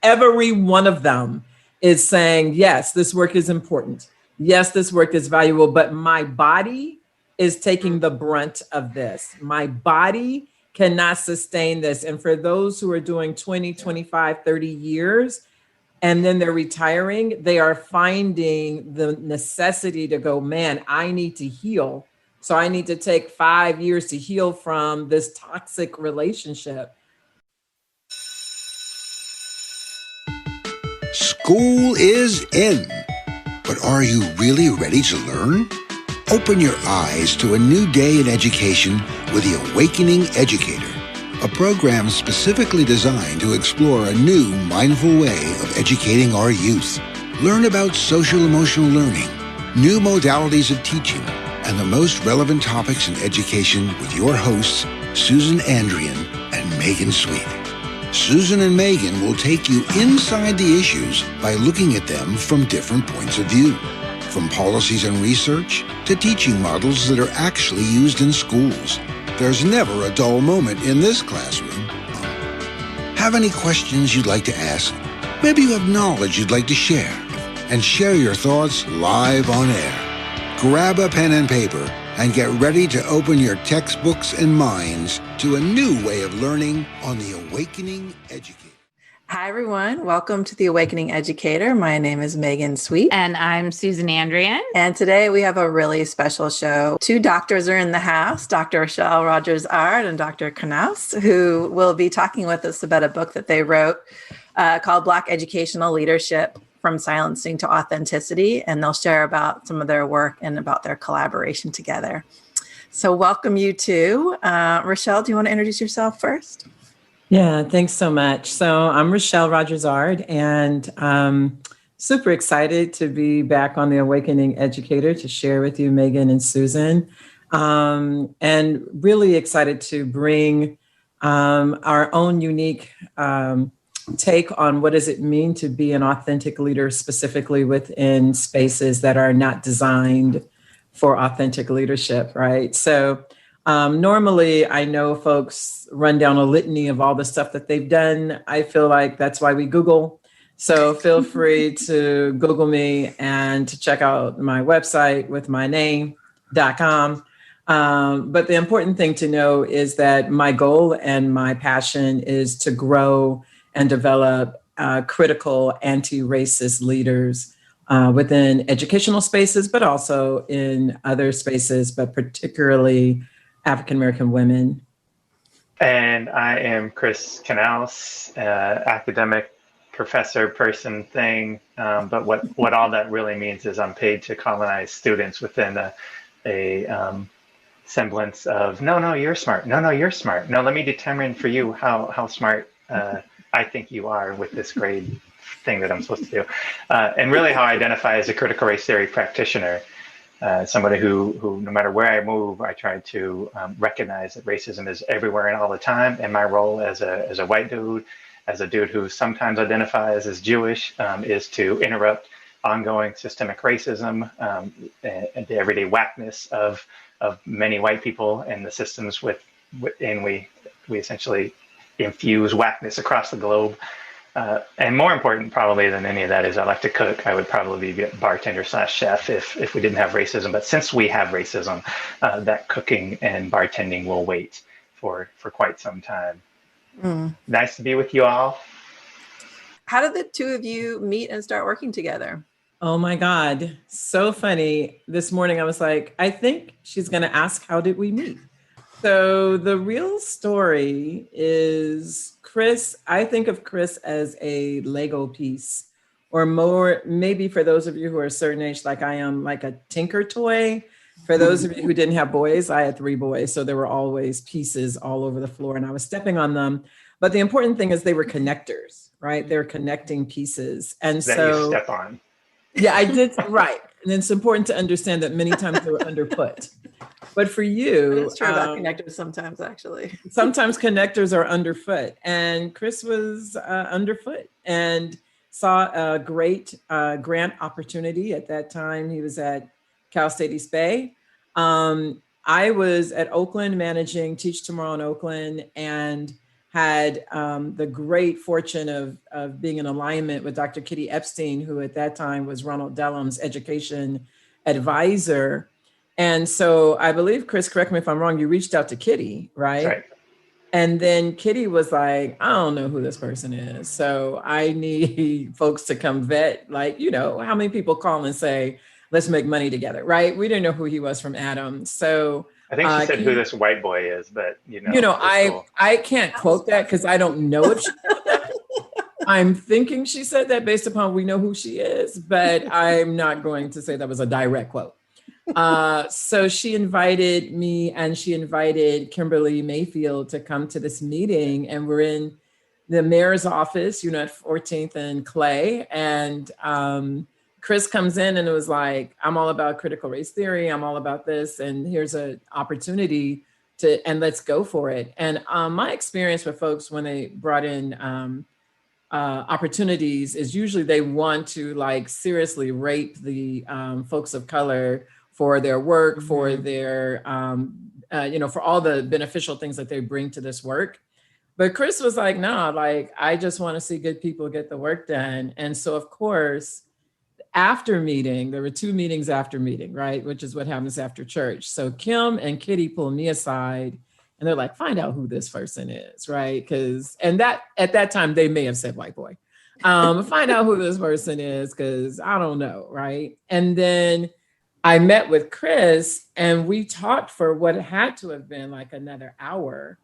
every one of them is saying, yes, this work is important. Yes, this work is valuable, but my body is taking the brunt of this. My body cannot sustain this. And for those who are doing 20, 25, 30 years, and then they're retiring, they are finding the necessity to go, man, I need to heal. So I need to take 5 years to heal from this toxic relationship. School is in, but are you really ready to learn? Open your eyes to a new day in education with The Awakening Educator, a program specifically designed to explore a new, mindful way of educating our youth. Learn about social-emotional learning, new modalities of teaching, and the most relevant topics in education with your hosts, Susan Andrian and Megan Sweet. Susan and Megan will take you inside the issues by looking at them from different points of view, from policies and research to teaching models that are actually used in schools. There's never a dull moment in this classroom. Have any questions you'd like to ask? Maybe you have knowledge you'd like to share, and share your thoughts live on air. Grab a pen and paper and get ready to open your textbooks and minds to a new way of learning on The Awakening Educator. Hi, everyone. Welcome to The Awakening Educator. My name is Megan Sweet. And I'm Susan Andrian. And today we have a really special show. Two doctors are in the house, Dr. Rachelle Rogers-Ard and Dr. Knaus, who will be talking with us about a book that they wrote called Black Educational Leadership: From Silencing to Authenticity. And they'll share about some of their work and about their collaboration together. So welcome you two. Rachelle, do you want to introduce yourself first? Yeah, thanks so much. So I'm Rachelle Rogers-Ard, and super excited to be back on The Awakening Educator to share with you, Megan and Susan, and really excited to bring our own unique take on what does it mean to be an authentic leader, specifically within spaces that are not designed for authentic leadership, right? So normally I know folks run down a litany of all the stuff that they've done. I feel like that's why we Google. So feel free to Google me and to check out my website with my name.com. But the important thing to know is that my goal and my passion is to grow and develop critical anti-racist leaders within educational spaces, but also in other spaces, but particularly African-American women. And I am Chris Knaus, academic professor person thing. But what all that really means is I'm paid to colonize students within a semblance of, no, you're smart. No, you're smart. No, let me determine for you how smart I think you are with this grade thing that I'm supposed to do. And really how I identify as a critical race theory practitioner. Somebody who, no matter where I move, I try to recognize that racism is everywhere and all the time. And my role as a white dude, as a dude who sometimes identifies as Jewish, is to interrupt ongoing systemic racism and the everyday whackness of many white people and the systems and we essentially infuse whackness across the globe. And more important probably than any of that is I like to cook. I would probably be a bartender / chef if we didn't have racism. But since we have racism, that cooking and bartending will wait for quite some time. Nice to be with you all. How did the two of you meet and start working together? Oh my God, so funny. This morning I was like, I think she's going to ask, how did we meet? So the real story is Chris. I think of Chris as a Lego piece, or more, maybe for those of you who are a certain age, like I am, like a Tinker toy. For those of you who didn't have boys, I had 3 boys. So there were always pieces all over the floor and I was stepping on them. But the important thing is they were connectors, right? They're connecting pieces. And that so you step on. Yeah, I did. Right. And it's important to understand that many times they were underfoot. But for you, it's true about connectors sometimes, actually. Sometimes connectors are underfoot. And Chris was underfoot and saw a great grant opportunity at that time. He was at Cal State East Bay. I was at Oakland managing Teach Tomorrow in Oakland and had the great fortune of being in alignment with Dr. Kitty Epstein, who at that time was Ronald Dellum's education advisor. And so I believe, Chris, correct me if I'm wrong, you reached out to Kitty, right? That's right. And then Kitty was like, I don't know who this person is. So I need folks to come vet, like, you know, how many people call and say, let's make money together, right? We didn't know who he was from Adam. So I think she said who this white boy is, but I can't quote that because I don't know if she said that. I'm thinking she said that based upon we know who she is, but I'm not going to say that was a direct quote. So she invited me and she invited Kimberly Mayfield to come to this meeting, and we're in the mayor's office, at 14th and Clay. And Chris comes in and it was like, I'm all about critical race theory. I'm all about this. And here's an opportunity and let's go for it. And my experience with folks when they brought in opportunities is usually they want to like seriously rate the folks of color for their work, for their, for all the beneficial things that they bring to this work. But Chris was like, no, like, I just want to see good people get the work done. And so, of course, after meeting, there were 2 meetings after meeting, right? Which is what happens after church. So Kim and Kitty pulled me aside and they're like, find out who this person is, right? And that at that time, they may have said white boy. Find out who this person is, because I don't know, right? And then I met with Chris and we talked for what had to have been like another hour.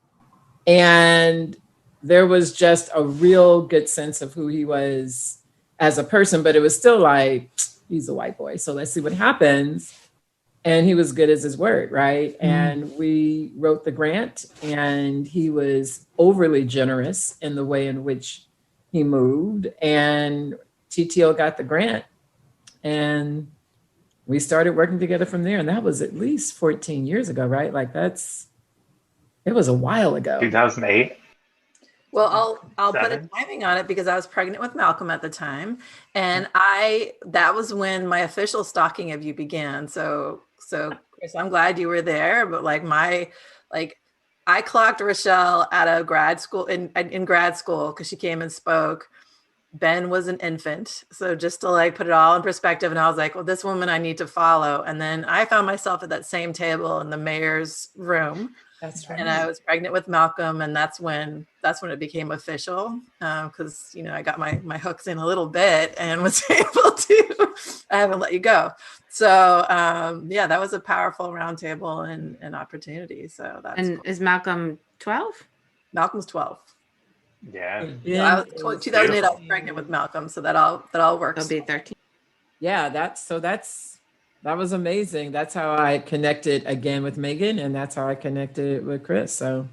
And there was just a real good sense of who he was as a person, but it was still like, he's a white boy, so let's see what happens. And he was good as his word, right? And we wrote the grant, and he was overly generous in the way in which he moved, and TTO got the grant, and we started working together from there. And that was at least 14 years ago, right? Like it was a while ago. 2008. Well, I'll put a timing on it because I was pregnant with Malcolm at the time. And that was when my official stalking of you began. So Chris, I'm glad you were there. But I clocked Rachelle at a grad school in grad school because she came and spoke. Ben was an infant. So just to put it all in perspective. And I was like, well, this woman I need to follow. And then I found myself at that same table in the mayor's room. That's right. And I was pregnant with Malcolm, and that's when it became official. Because I got my hooks in a little bit and was able to. I haven't let you go. So that was a powerful roundtable and opportunity. So that's. And cool. Is Malcolm 12? Malcolm's 12. Yeah. 2008. I was pregnant with Malcolm, so that all works. He'll be 13. Yeah, that was amazing. That's how I connected again with Megan, and that's how I connected with Chris. So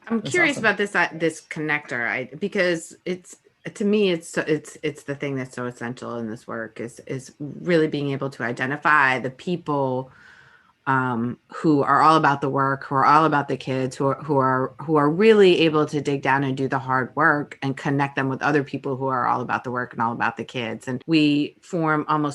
I'm curious about this connector, because it's, to me, it's the thing that's so essential in this work is really being able to identify the people who are all about the work, who are all about the kids, who are really able to dig down and do the hard work and connect them with other people who are all about the work and all about the kids. And we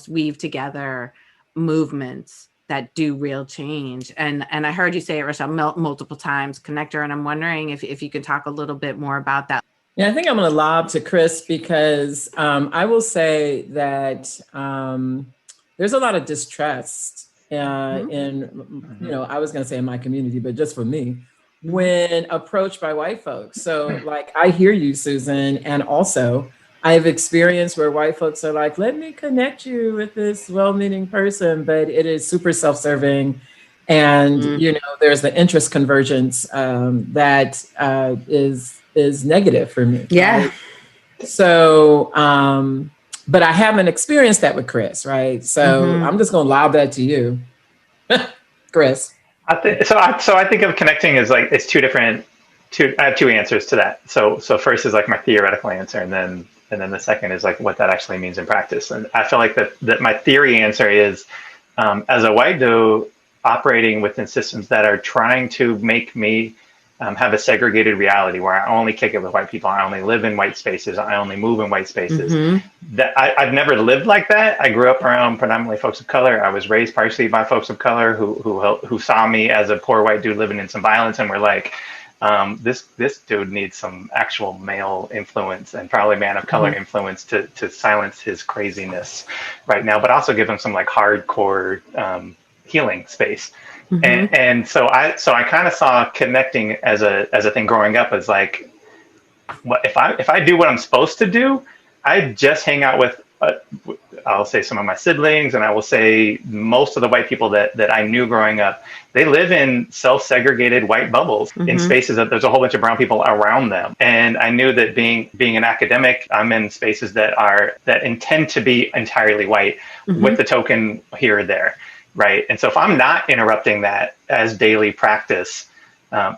weave together movements that do real change. And I heard you say it, Rachelle, multiple times, connector. And I'm wondering if you could talk a little bit more about that. Yeah, I think I'm going to lob to Chris because I will say that there's a lot of distrust in, I was going to say in my community, but just for me, when approached by white folks. So I hear you, Susan, and also I have experienced where white folks are like, let me connect you with this well-meaning person, but it is super self-serving. And, there's the interest convergence that is negative for me. Yeah. Right? So, but I haven't experienced that with Chris, right? So I'm just going to lob that to you, Chris. I think of connecting as it's two different. I have 2 answers to that. So first is my theoretical answer, and then the second is what that actually means in practice. And I feel like that my theory answer is, as a white dude operating within systems that are trying to make me have a segregated reality where I only kick it with white people, I only live in white spaces, I only move in white spaces. That I've never lived like that. I grew up around predominantly folks of color. I was raised partially by folks of color who saw me as a poor white dude living in some violence and were like, this dude needs some actual male influence and probably man of color influence to silence his craziness right now, but also give him some like hardcore healing space. And so I kind of saw connecting as a thing growing up as like, what if I do what I'm supposed to do, I just hang out with I'll say some of my siblings, and I will say most of the white people that I knew growing up, they live in self-segregated white bubbles in spaces that there's a whole bunch of brown people around them. And I knew that being an academic, I'm in spaces that intend to be entirely white with the token here or there, right? And so if I'm not interrupting that as daily practice,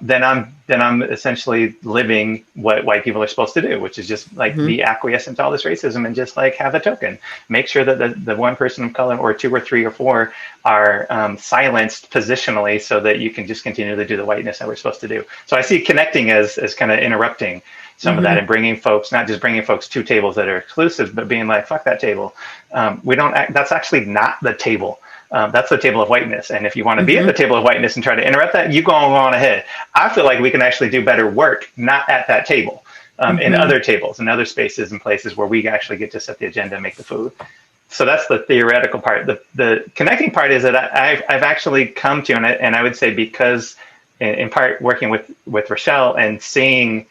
then I'm essentially living what white people are supposed to do, which is just like be acquiescent to all this racism and just like have a token. Make sure that the one person of color or two or three or four are silenced positionally so that you can just continue to do the whiteness that we're supposed to do. So I see connecting as kind of interrupting some of that and bringing folks, not just bringing folks to tables that are exclusive, but being like, fuck that table. That's actually not the table. That's the table of whiteness. And if you want to be at the table of whiteness and try to interrupt that, you go on ahead. I feel like we can actually do better work, not at that table, in other tables, in other spaces and places where we actually get to set the agenda and make the food. So that's the theoretical part. The connecting part is that I've actually come to, and I would say because in part working with Rachelle and seeing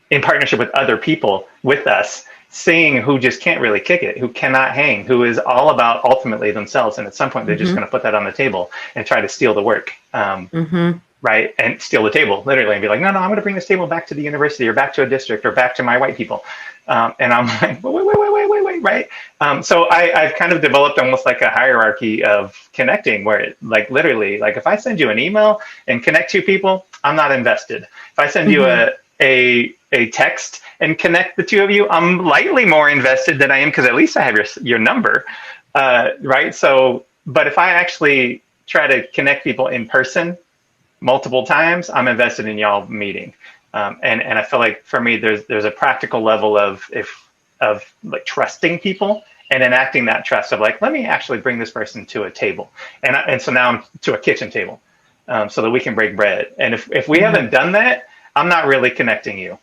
in partnership with other people with us, seeing who just can't really kick it, who cannot hang, who is all about ultimately themselves. And at some point, they're just going to put that on the table and try to steal the work, right? And steal the table, literally, and be like, no, I'm going to bring this table back to the university or back to a district or back to my white people. And I'm like, wait, right? So I've kind of developed almost like a hierarchy of connecting where it, like literally, like if I send you an email and connect two people, I'm not invested. If I send you a text and connect the two of you, I'm lightly more invested than I am because at least I have your number, right? So, but if I actually try to connect people in person multiple times, I'm invested in y'all meeting. And I feel like for me, there's a practical level of like trusting people and enacting that trust of like, let me actually bring this person to a table. And so now I'm to a kitchen table so that we can break bread. And if we haven't done that, I'm not really connecting you.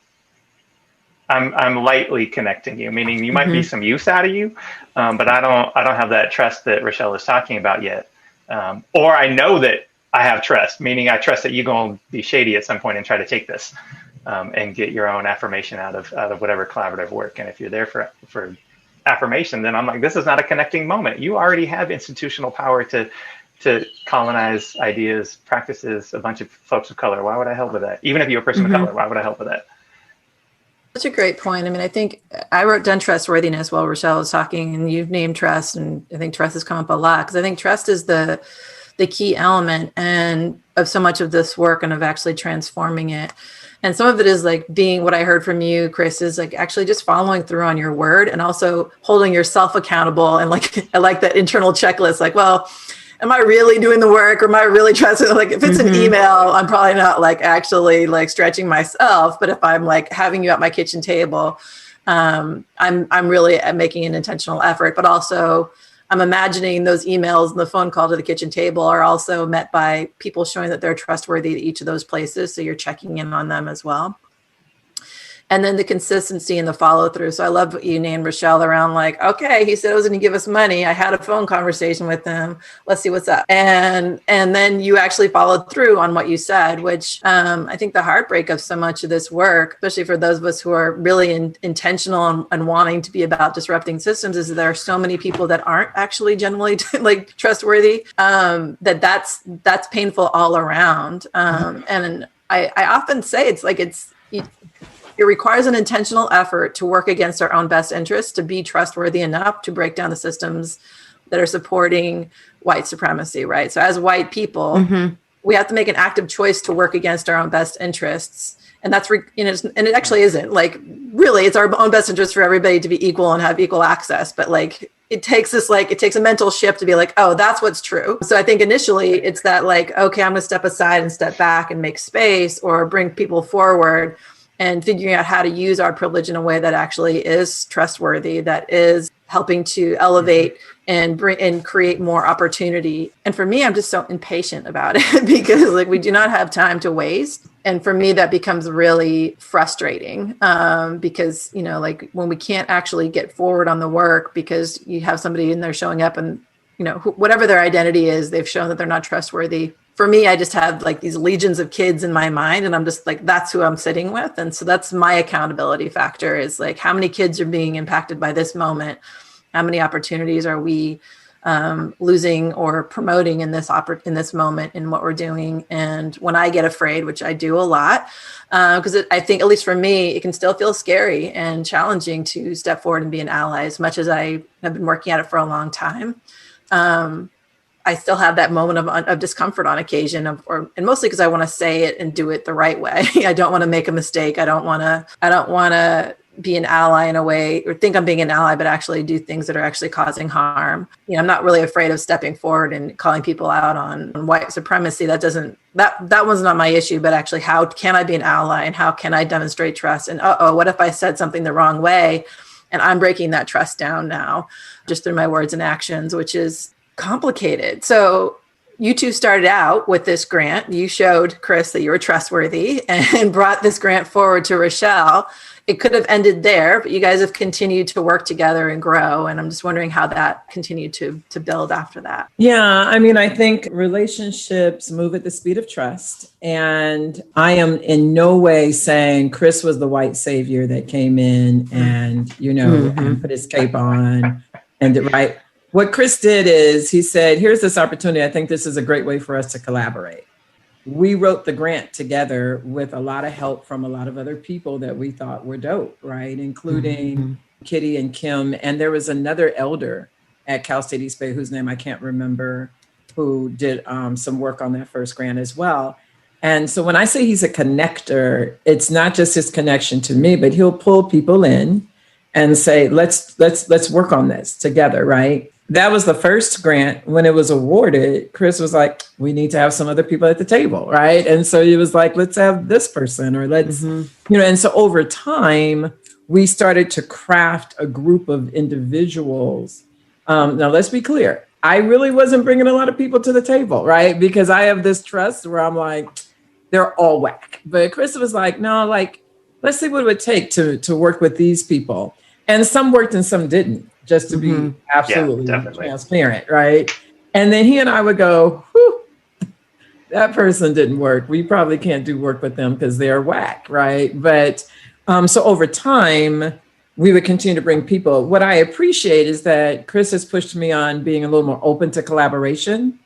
I'm lightly connecting you, meaning you might be some use out of you, but I don't have that trust that Rachelle is talking about yet. Or I know that I have trust, meaning I trust that you're going to be shady at some point and try to take this and get your own affirmation out of whatever collaborative work. And if you're there for affirmation, then I'm like, this is not a connecting moment. You already have institutional power to colonize ideas, practices, a bunch of folks of color. Why would I help with that? Even if you're a person of color, why would I help with that? Such a great point. I mean, I think I wrote down trustworthiness while Rachelle was talking, and you've named trust, and I think trust has come up a lot because I think trust is the key element and of so much of this work and of actually transforming it. And some of it is like being what I heard from you, Chris, is like actually just following through on your word and also holding yourself accountable. And like, I like that internal checklist, like, well, am I really doing the work or am I really trusting? Like if it's an email, I'm probably not like actually like stretching myself. But if I'm like having you at my kitchen table, I'm really making an intentional effort, but also I'm imagining those emails and the phone call to the kitchen table are also met by people showing that they're trustworthy at each of those places. So you're checking in on them as well. And then the consistency and the follow through. So I love what you named Rachelle around like, okay, he said he was going to give us money. I had a phone conversation with him. Let's see what's up. And then you actually followed through on what you said, which I think the heartbreak of so much of this work, especially for those of us who are really intentional and wanting to be about disrupting systems, is that there are so many people that aren't actually generally like trustworthy, that's painful all around. And I often say it requires an intentional effort to work against our own best interests, to be trustworthy enough to break down the systems that are supporting white supremacy, right? So as white people, we have to make an active choice to work against our own best interests. And that's, and it actually isn't like, really, it's our own best interest for everybody to be equal and have equal access. But like, it takes a mental shift to be like, oh, that's what's true. So I think initially it's that like, okay, I'm gonna step aside and step back and make space or bring people forward and figuring out how to use our privilege in a way that actually is trustworthy, that is helping to elevate and bring and create more opportunity. And for me, I'm just so impatient about it because like we do not have time to waste. And for me, that becomes really frustrating because, you know, like when we can't actually get forward on the work because you have somebody in there showing up and, you know, whatever their identity is, they've shown that they're not trustworthy. For me, I just have like these legions of kids in my mind and I'm just like, that's who I'm sitting with. And so that's my accountability factor is like, how many kids are being impacted by this moment? How many opportunities are we losing or promoting in this moment in what we're doing? And when I get afraid, which I do a lot, because I think, at least for me, it can still feel scary and challenging to step forward and be an ally as much as I have been working at it for a long time. I still have that moment of discomfort on occasion, and mostly because I want to say it and do it the right way. I don't want to make a mistake. I don't want to be an ally in a way or think I'm being an ally, but actually do things that are actually causing harm. You know, I'm not really afraid of stepping forward and calling people out on white supremacy. That was not my issue, but actually how can I be an ally and how can I demonstrate trust? And what if I said something the wrong way and I'm breaking that trust down now just through my words and actions, which is complicated. So you two started out with this grant. You showed Chris that you were trustworthy and brought this grant forward to Rachelle. It could have ended there, but you guys have continued to work together and grow. And I'm just wondering how that continued to build after that. Yeah, I mean, I think relationships move at the speed of trust. And I am in no way saying Chris was the white savior that came in and, and put his cape on and did right. What Chris did is he said, here's this opportunity. I think this is a great way for us to collaborate. We wrote the grant together with a lot of help from a lot of other people that we thought were dope, right? Including Kitty and Kim. And there was another elder at Cal State East Bay, whose name I can't remember, who did some work on that first grant as well. And so when I say he's a connector, it's not just his connection to me, but he'll pull people in and say, let's work on this together, right? That was the first grant. When it was awarded, Chris was like, we need to have some other people at the table, right? And so he was like, let's have this person or let's, and so over time, we started to craft a group of individuals. Now, let's be clear. I really wasn't bringing a lot of people to the table, right? Because I have this trust where I'm like, they're all whack. But Chris was like, no, like, let's see what it would take to work with these people. And some worked and some didn't. Just to be absolutely transparent, right? And then he and I would go, whew, that person didn't work. We probably can't do work with them because they're whack, right? But so over time, we would continue to bring people. What I appreciate is that Chris has pushed me on being a little more open to collaboration.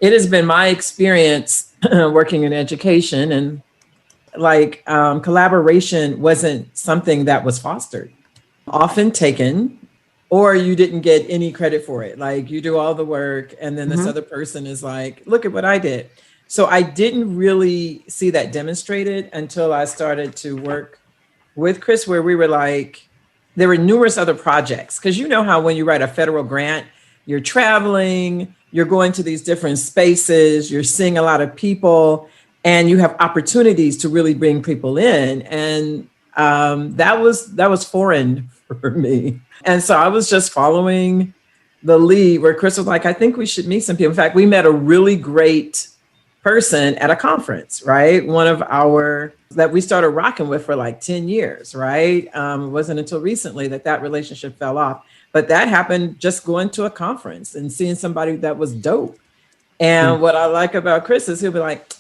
It has been my experience working in education and like collaboration wasn't something that was fostered, often taken, or you didn't get any credit for it. Like you do all the work and then this other person is like, look at what I did. So I didn't really see that demonstrated until I started to work with Chris, where we were like, there were numerous other projects. Cause you know how when you write a federal grant, you're traveling, you're going to these different spaces, you're seeing a lot of people and you have opportunities to really bring people in. And that was foreign for me. And so I was just following the lead where Chris was like, I think we should meet some people. In fact, we met a really great person at a conference, right? One of our that we started rocking with for like 10 years, right? It wasn't until recently that relationship fell off. But that happened just going to a conference and seeing somebody that was dope. And what I like about Chris is he'll be like,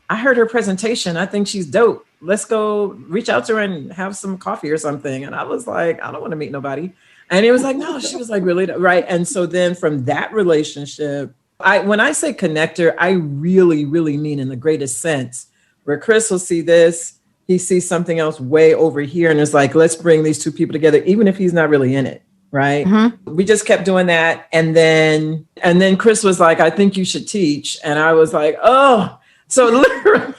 I heard her presentation. I think she's dope. Let's go reach out to her and have some coffee or something. And I was like, I don't want to meet nobody. And he was like, no, she was like, really? Right. And so then from that relationship, when I say connector, I really, really mean in the greatest sense, where Chris will see this, he sees something else way over here. And it's like, let's bring these two people together, even if he's not really in it. Right. We just kept doing that. And then Chris was like, I think you should teach. And I was like, oh, so literally,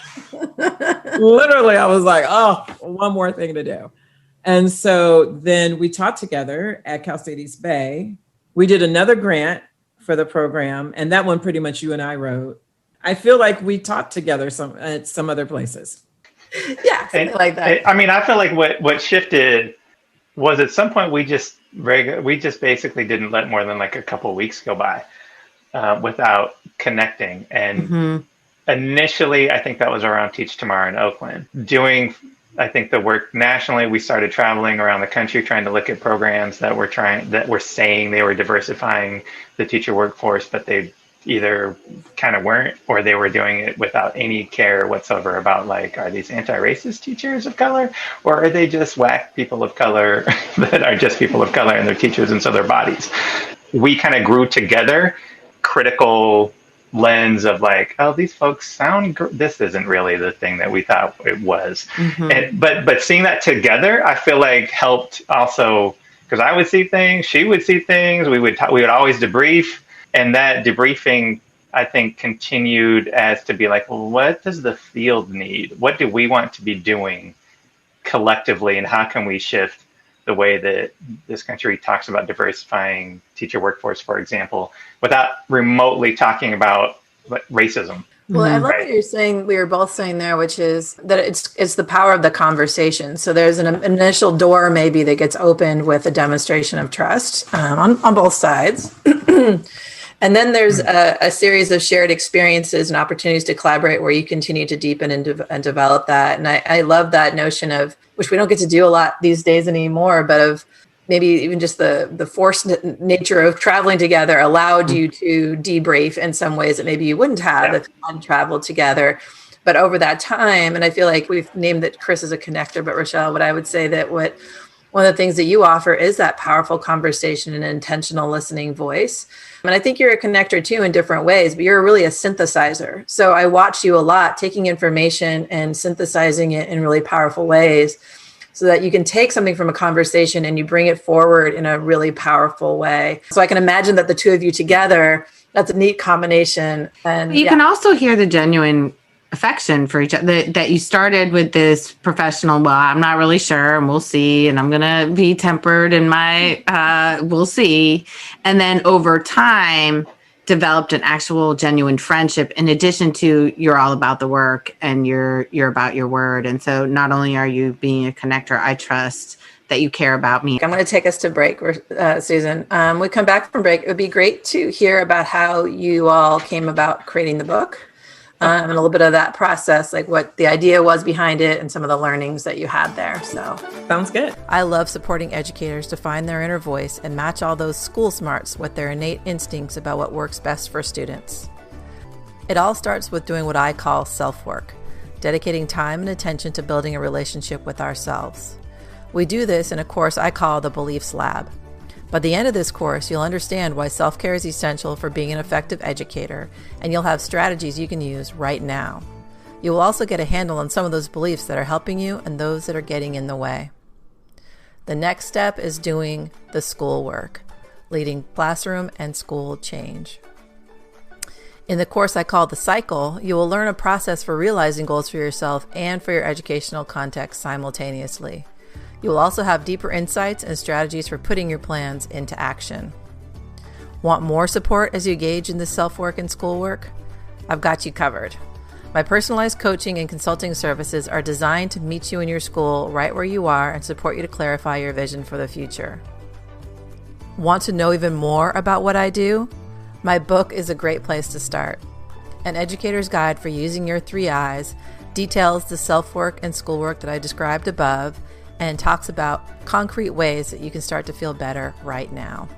I was like, oh, one more thing to do. And so then we taught together at Cal State East Bay. We did another grant for the program. And that one pretty much you and I wrote. I feel like we taught together at some other places. Yeah, something like that. I mean, I feel like what shifted was at some point we just we just basically didn't let more than like a couple of weeks go by without connecting. And initially, I think that was around Teach Tomorrow in Oakland. Doing, I think, the work nationally, we started traveling around the country trying to look at programs that were saying they were diversifying the teacher workforce, but they either kind of weren't, or they were doing it without any care whatsoever about, like, are these anti-racist teachers of color, or are they just whack people of color that are just people of color and they're teachers and so they're bodies? We kind of grew together, critical lens of like, oh, these folks sound this isn't really the thing that we thought it was. But seeing that together, I feel like helped also, because I would see things, she would see things, we would always debrief. And that debriefing, I think, continued as to be like, well, what does the field need? What do we want to be doing collectively? And how can we shift the way that this country talks about diversifying teacher workforce, for example, without remotely talking about racism? Well, I love what you're saying. We were both saying there, which is that it's the power of the conversation. So there's an initial door maybe that gets opened with a demonstration of trust on both sides. And then there's a series of shared experiences and opportunities to collaborate where you continue to deepen and develop that. And I love that notion of, which we don't get to do a lot these days anymore, but of maybe even just the forced nature of traveling together allowed you to debrief in some ways that maybe you wouldn't have if you hadn't traveled together. But over that time, and I feel like we've named that Chris is a connector, but Rachelle, what I would say that one of the things that you offer is that powerful conversation and intentional listening voice. And I think you're a connector too in different ways, but you're really a synthesizer. So I watch you a lot taking information and synthesizing it in really powerful ways so that you can take something from a conversation and you bring it forward in a really powerful way. So I can imagine that the two of you together, that's a neat combination. And you can also hear the genuine affection for each other, that you started with this professional, well, I'm not really sure and we'll see, and I'm gonna be tempered in my we'll see, and then over time developed an actual genuine friendship, in addition to you're all about the work and you're about your word. And so not only are you being a connector, I trust that you care about me. I'm going to take us to break, Susan. We come back from break. It would be great to hear about how you all came about creating the book. And a little bit of that process, like what the idea was behind it and some of the learnings that you had there. So Sounds good. I love supporting educators to find their inner voice and match all those school smarts with their innate instincts about what works best for students. It all starts with doing what I call self-work, dedicating time and attention to building a relationship with ourselves. We do this in a course I call the Beliefs Lab. By the end of this course, you'll understand why self-care is essential for being an effective educator, and you'll have strategies you can use right now. You will also get a handle on some of those beliefs that are helping you and those that are getting in the way. The next step is doing the schoolwork, leading classroom and school change. In the course I call The Cycle, you will learn a process for realizing goals for yourself and for your educational context simultaneously. You will also have deeper insights and strategies for putting your plans into action. Want more support as you engage in this self-work and schoolwork? I've got you covered. My personalized coaching and consulting services are designed to meet you in your school right where you are and support you to clarify your vision for the future. Want to know even more about what I do? My book is a great place to start. An Educator's Guide for Using Your 3 Eyes details the self-work and schoolwork that I described above and talks about concrete ways that you can start to feel better right now.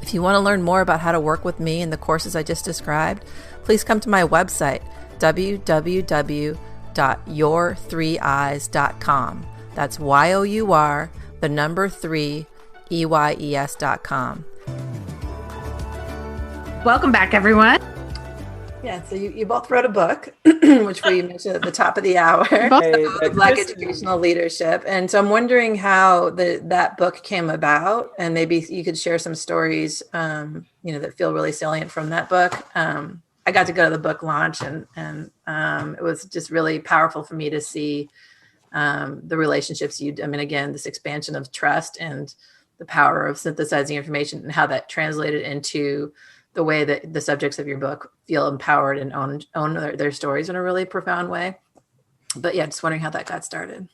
If you want to learn more about how to work with me in the courses I just described, please come to my website, www.your3eyes.com. That's YOUR, the number 3, EYES.com. Welcome back, everyone. Yeah, so you both wrote a book, which we mentioned at the top of the hour, Black Educational Leadership. And so I'm wondering how that book came about, and maybe you could share some stories, that feel really salient from that book. I got to go to the book launch, and it was just really powerful for me to see the relationships this expansion of trust and the power of synthesizing information and how that translated into the way that the subjects of your book feel empowered and own their stories in a really profound way. But yeah, just wondering how that got started.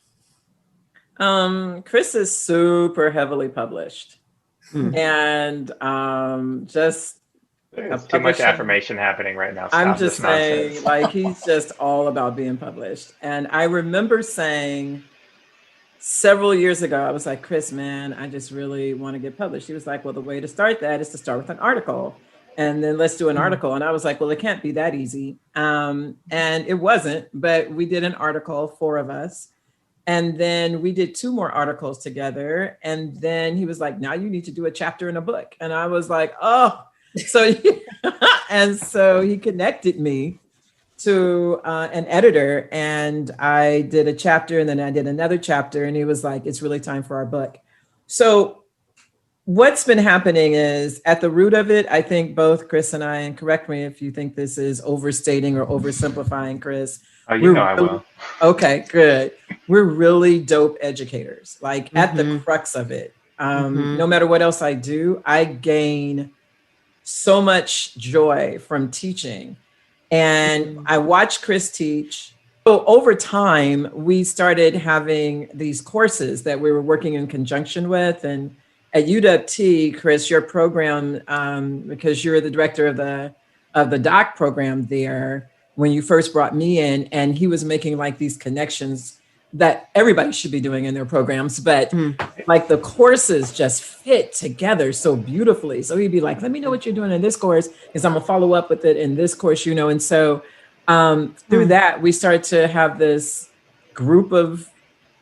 Chris is super heavily published, Mm. and just There's too much affirmation happening right now. I'm Stop just this nonsense. saying, like, he's just all about being published. And I remember saying several years ago, I was like, Chris, man, I just really want to get published. He was like, well, the way to start that is to start with an article. And then let's do an article. And I was like, well, it can't be that easy. And it wasn't, but we did an article, 4 of us. And then we did 2 more articles together. And then he was like, now you need to do a chapter in a book. And I was like, oh, so, and so he connected me to an editor, and I did a chapter, and then I did another chapter, and he was like, it's really time for our book. So what's been happening is, at the root of it, I think both Chris and I, and correct me if you think this is overstating or oversimplifying, Chris. Oh, you know I will. Okay, good. We're really dope educators, like at the crux of it. No matter what else I do, I gain so much joy from teaching. And I watched Chris teach. So over time, we started having these courses that we were working in conjunction with. And at UW-T, Chris, your program, because you're the director of the doc program there, when you first brought me in, and he was making like these connections that everybody should be doing in their programs, but like the courses just fit together so beautifully. So he'd be like, let me know what you're doing in this course, because I'm gonna follow up with it in this course, you know? And so through that, we started to have this group of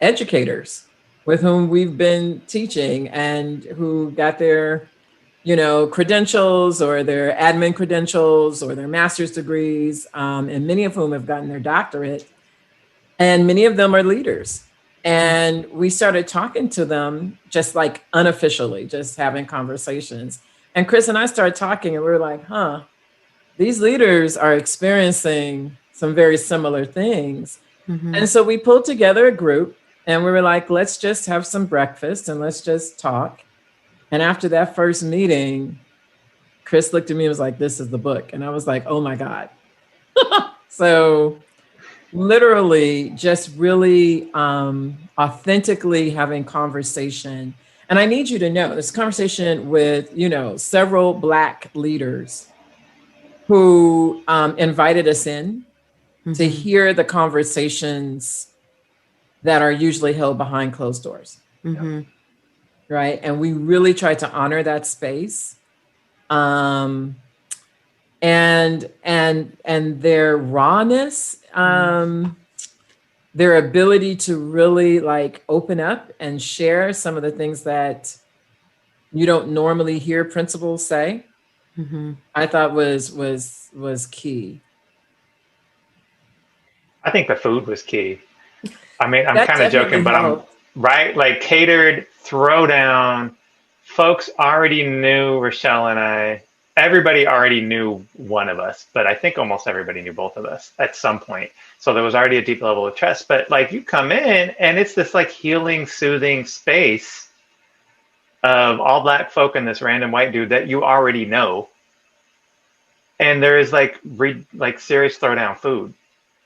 educators with whom we've been teaching, and who got their, you know, credentials or their admin credentials or their master's degrees, and many of whom have gotten their doctorate. And many of them are leaders. And we started talking to them just like unofficially, just having conversations. And Chris and I started talking, and we were like, these leaders are experiencing some very similar things. And so we pulled together a group, and we were like, let's just have some breakfast and let's just talk. And after that first meeting, Chris looked at me and was like, this is the book. And I was like, oh my God. So literally just really authentically having conversation. And I need you to know this conversation with, you know, several Black leaders who invited us in to hear the conversations that are usually held behind closed doors. Right. And we really tried to honor that space. And their rawness, their ability to really like open up and share some of the things that you don't normally hear principals say, I thought was key. I think the food was key. I mean, I'm kind of joking, but I'm right. Like catered, throwdown. Folks already knew Rachelle and I. Everybody already knew one of us, but I think almost everybody knew both of us at some point. So there was already a deep level of trust. But like you come in, and it's this like healing, soothing space of all Black folk and this random white dude that you already know. And there is like serious throwdown food.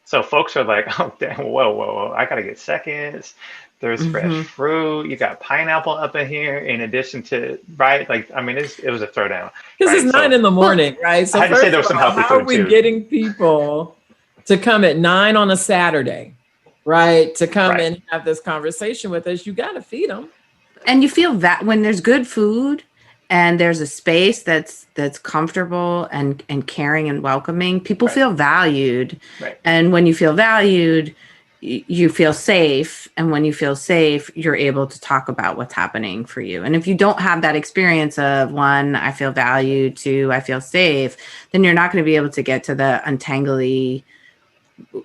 So folks are like, oh, damn, whoa, I got to get seconds. There's fresh fruit. You got pineapple up in here in addition to, right? Like, I mean, it was a throwdown. Because right? it's 9 in the morning, right? So I had to say there was some healthy food how are we getting people to come at 9 on a Saturday, right? To come and have this conversation with us. You got to feed them. And you feel that when there's good food and there's a space that's comfortable and caring and welcoming, people feel valued. Right. And when you feel valued, you feel safe. And when you feel safe, you're able to talk about what's happening for you. And if you don't have that experience of 1, I feel valued, 2, I feel safe, then you're not going to be able to get to the untangly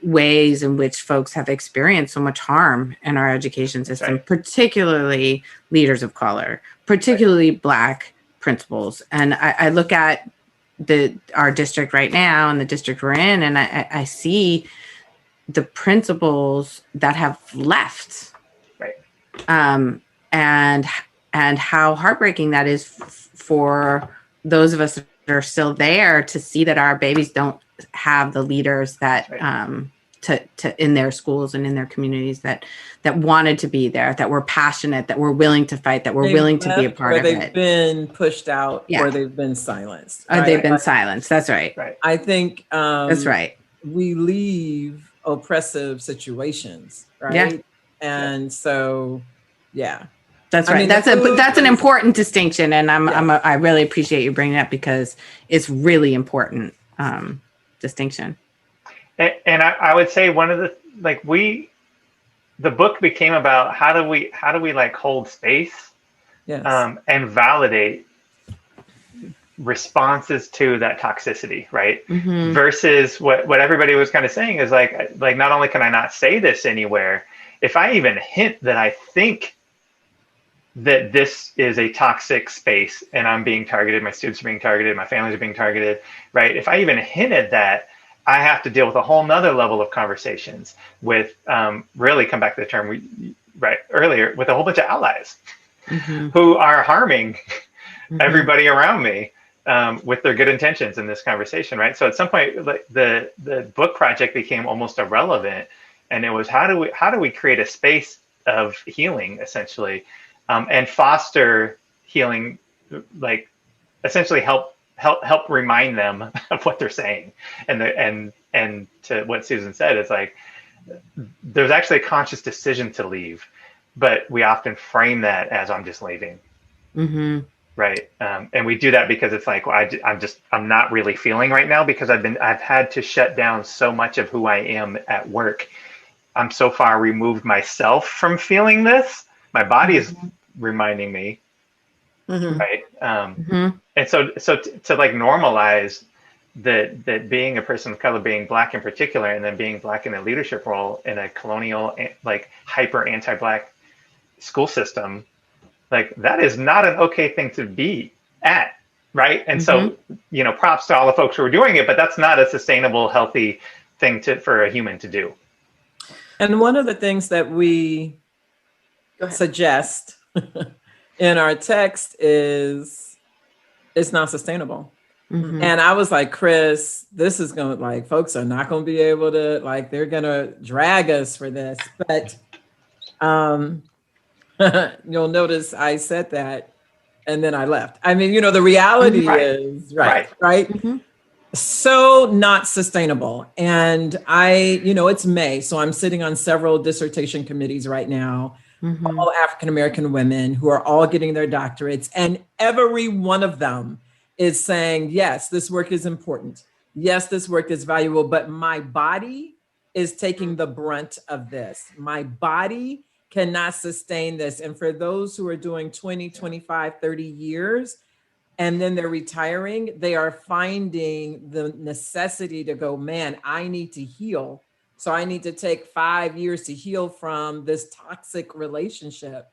ways in which folks have experienced so much harm in our education system, particularly leaders of color, particularly Black principals. And I look at our district right now and the district we're in, and I see the principals that have left, and how heartbreaking that is for those of us that are still there to see that our babies don't have the leaders that to in their schools and in their communities that wanted to be there, that were passionate, that were willing to fight, that were willing to be a part of it. They've been pushed out, Yeah. or they've been silenced. Or they've been silenced. That's right. Right. I think That's right. we leave oppressive situations, right? Yeah. And so, yeah. That's I right. mean, That's an important distinction, and I really appreciate you bringing that because it's really important distinction. And I would say one of the book became about how do we like hold space, Yes. and validate responses to that toxicity, right? Mm-hmm. Versus what everybody was kind of saying is like not only can I not say this anywhere, if I even hint that I think that this is a toxic space and I'm being targeted, my students are being targeted, my families are being targeted, right? If I even hinted that, I have to deal with a whole nother level of conversations with, really come back to the term earlier, with a whole bunch of allies who are harming everybody around me with their good intentions in this conversation, right? So at some point, like the book project became almost irrelevant, and it was how do we create a space of healing, essentially, and foster healing, like essentially help remind them of what they're saying. And to what Susan said, it's like there's actually a conscious decision to leave, but we often frame that as I'm just leaving. Mm-hmm. Right. And we do that because it's like, well, I'm not really feeling right now because I've had to shut down so much of who I am at work. I'm so far removed myself from feeling this. My body is reminding me. Mm-hmm. Right. And so to like normalize that being a person of color, being Black in particular, and then being Black in a leadership role in a colonial, like hyper anti-Black school system, like that is not an okay thing to be at. Right. And so, props to all the folks who are doing it, but that's not a sustainable, healthy thing for a human to do. And one of the things that we suggest in our text is it's not sustainable. Mm-hmm. And I was like, Chris, this is going to, like, folks are not going to be able to, like, they're going to drag us for this. But you'll notice I said that and then I left. I mean, the reality is, right? Mm-hmm. So not sustainable. And it's May, so I'm sitting on several dissertation committees right now, all African-American women who are all getting their doctorates. And every one of them is saying, yes, this work is important. Yes, this work is valuable, but my body is taking the brunt of this. My body cannot sustain this. And for those who are doing 20, 25, 30 years, and then they're retiring, they are finding the necessity to go, man, I need to heal. So I need to take 5 years to heal from this toxic relationship.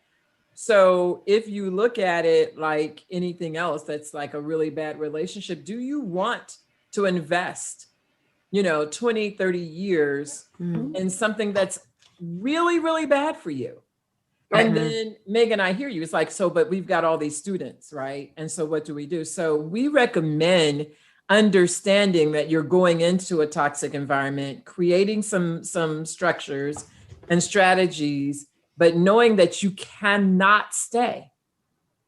So if you look at it like anything else that's like a really bad relationship, do you want to invest, 20, 30 years in something that's really, really bad for you? And then Megan, I hear you. It's like, but we've got all these students, right? And so what do we do? So we recommend understanding that you're going into a toxic environment, creating some structures and strategies, but knowing that you cannot stay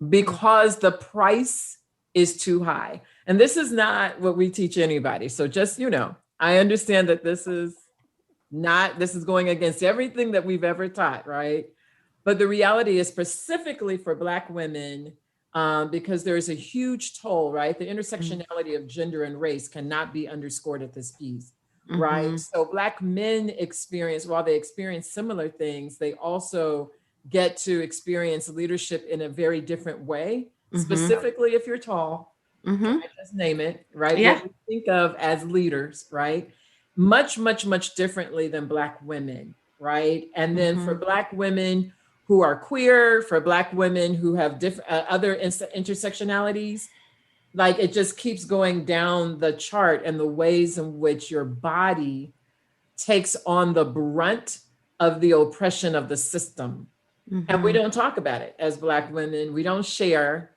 because the price is too high. And this is not what we teach anybody. So just, I understand that this is going against everything that we've ever taught, right? But the reality is specifically for Black women, because there's a huge toll, right? The intersectionality of gender and race cannot be underscored at this piece, right? So Black men while they experience similar things, they also get to experience leadership in a very different way, specifically if you're tall, I just name it, right? Yeah. What we think of as leaders, right? Much, much, much differently than Black women, right? And then for Black women who are queer, for Black women who have different other intersectionalities, like it just keeps going down the chart and the ways in which your body takes on the brunt of the oppression of the system. And we don't talk about it as Black women. We don't share.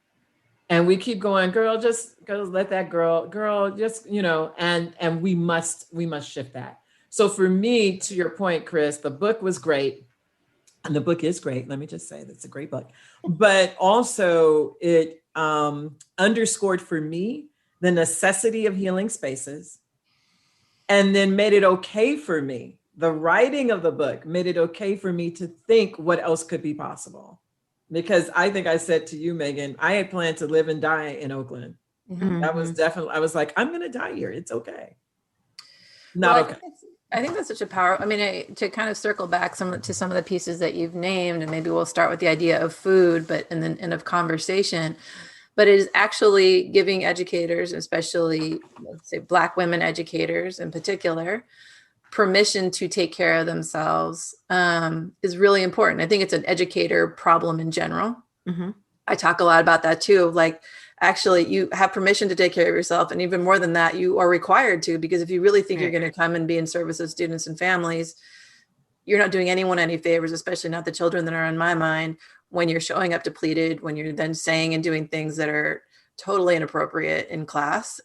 And we keep going, girl, just go let that girl, just, and we must shift that. So for me, to your point, Chris, the book was great. And the book is great. Let me just say that's a great book. But also it underscored for me the necessity of healing spaces, and then made it okay for me. The writing of the book made it okay for me to think what else could be possible. Because I think I said to you, Megan, I had planned to live and die in Oakland. Mhm. That was definitely, I was like, I'm going to die here. It's okay. Not okay. I think that's such a power. I mean, to kind of circle back to some of the pieces that you've named, and maybe we'll start with the idea of food, but and then end of conversation. But it is actually giving educators, especially let's say Black women educators in particular, permission to take care of themselves is really important. I think it's an educator problem in general. Mm-hmm. I talk a lot about that too. Like, actually, you have permission to take care of yourself. And even more than that, you are required to, because if you really think you're going to come and be in service of students and families, you're not doing anyone any favors, especially not the children that are in my mind, when you're showing up depleted, when you're then saying and doing things that are totally inappropriate in class.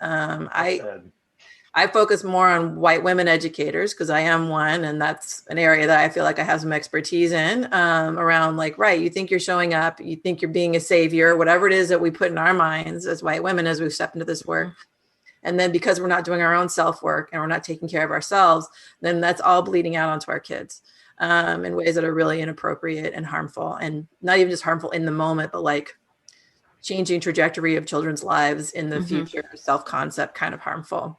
I focus more on white women educators because I am one, and that's an area that I feel like I have some expertise in around like, right, you think you're showing up, you think you're being a savior, whatever it is that we put in our minds as white women as we step into this work. And then because we're not doing our own self-work and we're not taking care of ourselves, then that's all bleeding out onto our kids in ways that are really inappropriate and harmful, and not even just harmful in the moment, but like changing trajectory of children's lives in the future, self-concept kind of harmful.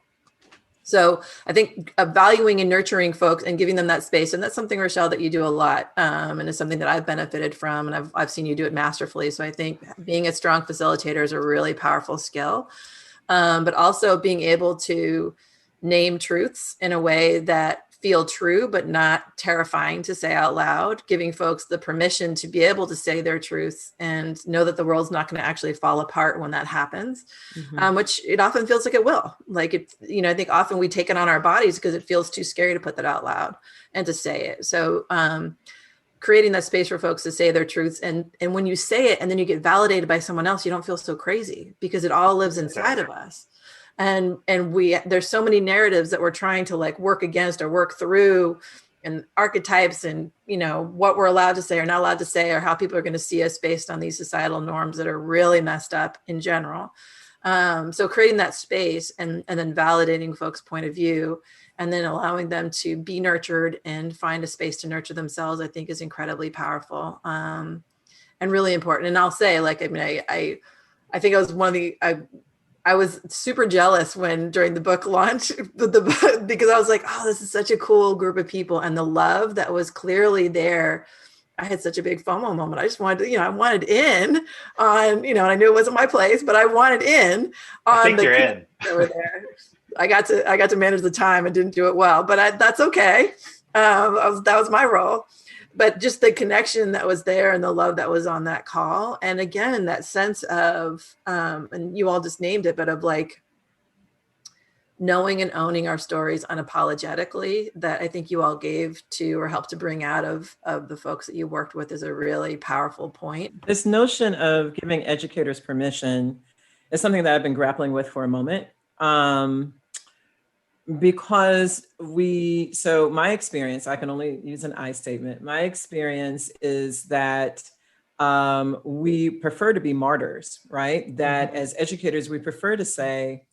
So I think valuing and nurturing folks and giving them that space. And that's something, Rachelle, that you do a lot. And it's something that I've benefited from, and I've seen you do it masterfully. So I think being a strong facilitator is a really powerful skill, but also being able to name truths in a way that feel true, but not terrifying to say out loud, giving folks the permission to be able to say their truths and know that the world's not going to actually fall apart when that happens, which it often feels like it will. Like it's, I think often we take it on our bodies because it feels too scary to put that out loud and to say it. So creating that space for folks to say their truths. And when you say it and then you get validated by someone else, you don't feel so crazy because it all lives inside of us. And there's so many narratives that we're trying to like work against or work through, and archetypes and, what we're allowed to say or not allowed to say, or how people are going to see us based on these societal norms that are really messed up in general. So creating that space and then validating folks' point of view, and then allowing them to be nurtured and find a space to nurture themselves, I think is incredibly powerful and really important. And I'll say, like, I think I was I was super jealous when during the book launch, because I was like, oh, this is such a cool group of people, and the love that was clearly there. I had such a big FOMO moment. I just wanted to, I wanted in on, and I knew it wasn't my place, but I wanted in on. I think you're in. That were there. I got to manage the time and didn't do it well, but that's okay. That was my role. But just the connection that was there and the love that was on that call. And again, that sense of, and you all just named it, but of like knowing and owning our stories unapologetically, that I think you all gave to or helped to bring out of the folks that you worked with, is a really powerful point. This notion of giving educators permission is something that I've been grappling with for a moment. Because so my experience, I can only use an I statement. My experience is that we prefer to be martyrs, right? That as educators, we prefer to say,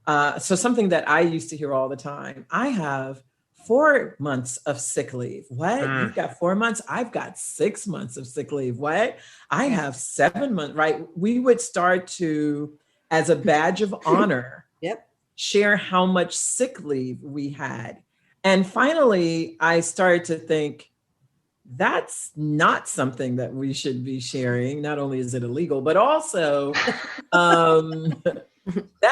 so something that I used to hear all the time, I have 4 months of sick leave. What? You've got 4 months? I've got 6 months of sick leave. What? I have 7 months, right? We would start to, as a badge of honor, share how much sick leave we had. And finally, I started to think, that's not something that we should be sharing. Not only is it illegal, but also that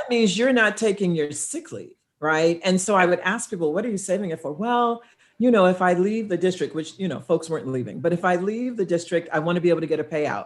means you're not taking your sick leave, right? And so I would ask people, what are you saving it for? Well, if I leave the district, which, folks weren't leaving, but if I leave the district, I want to be able to get a payout.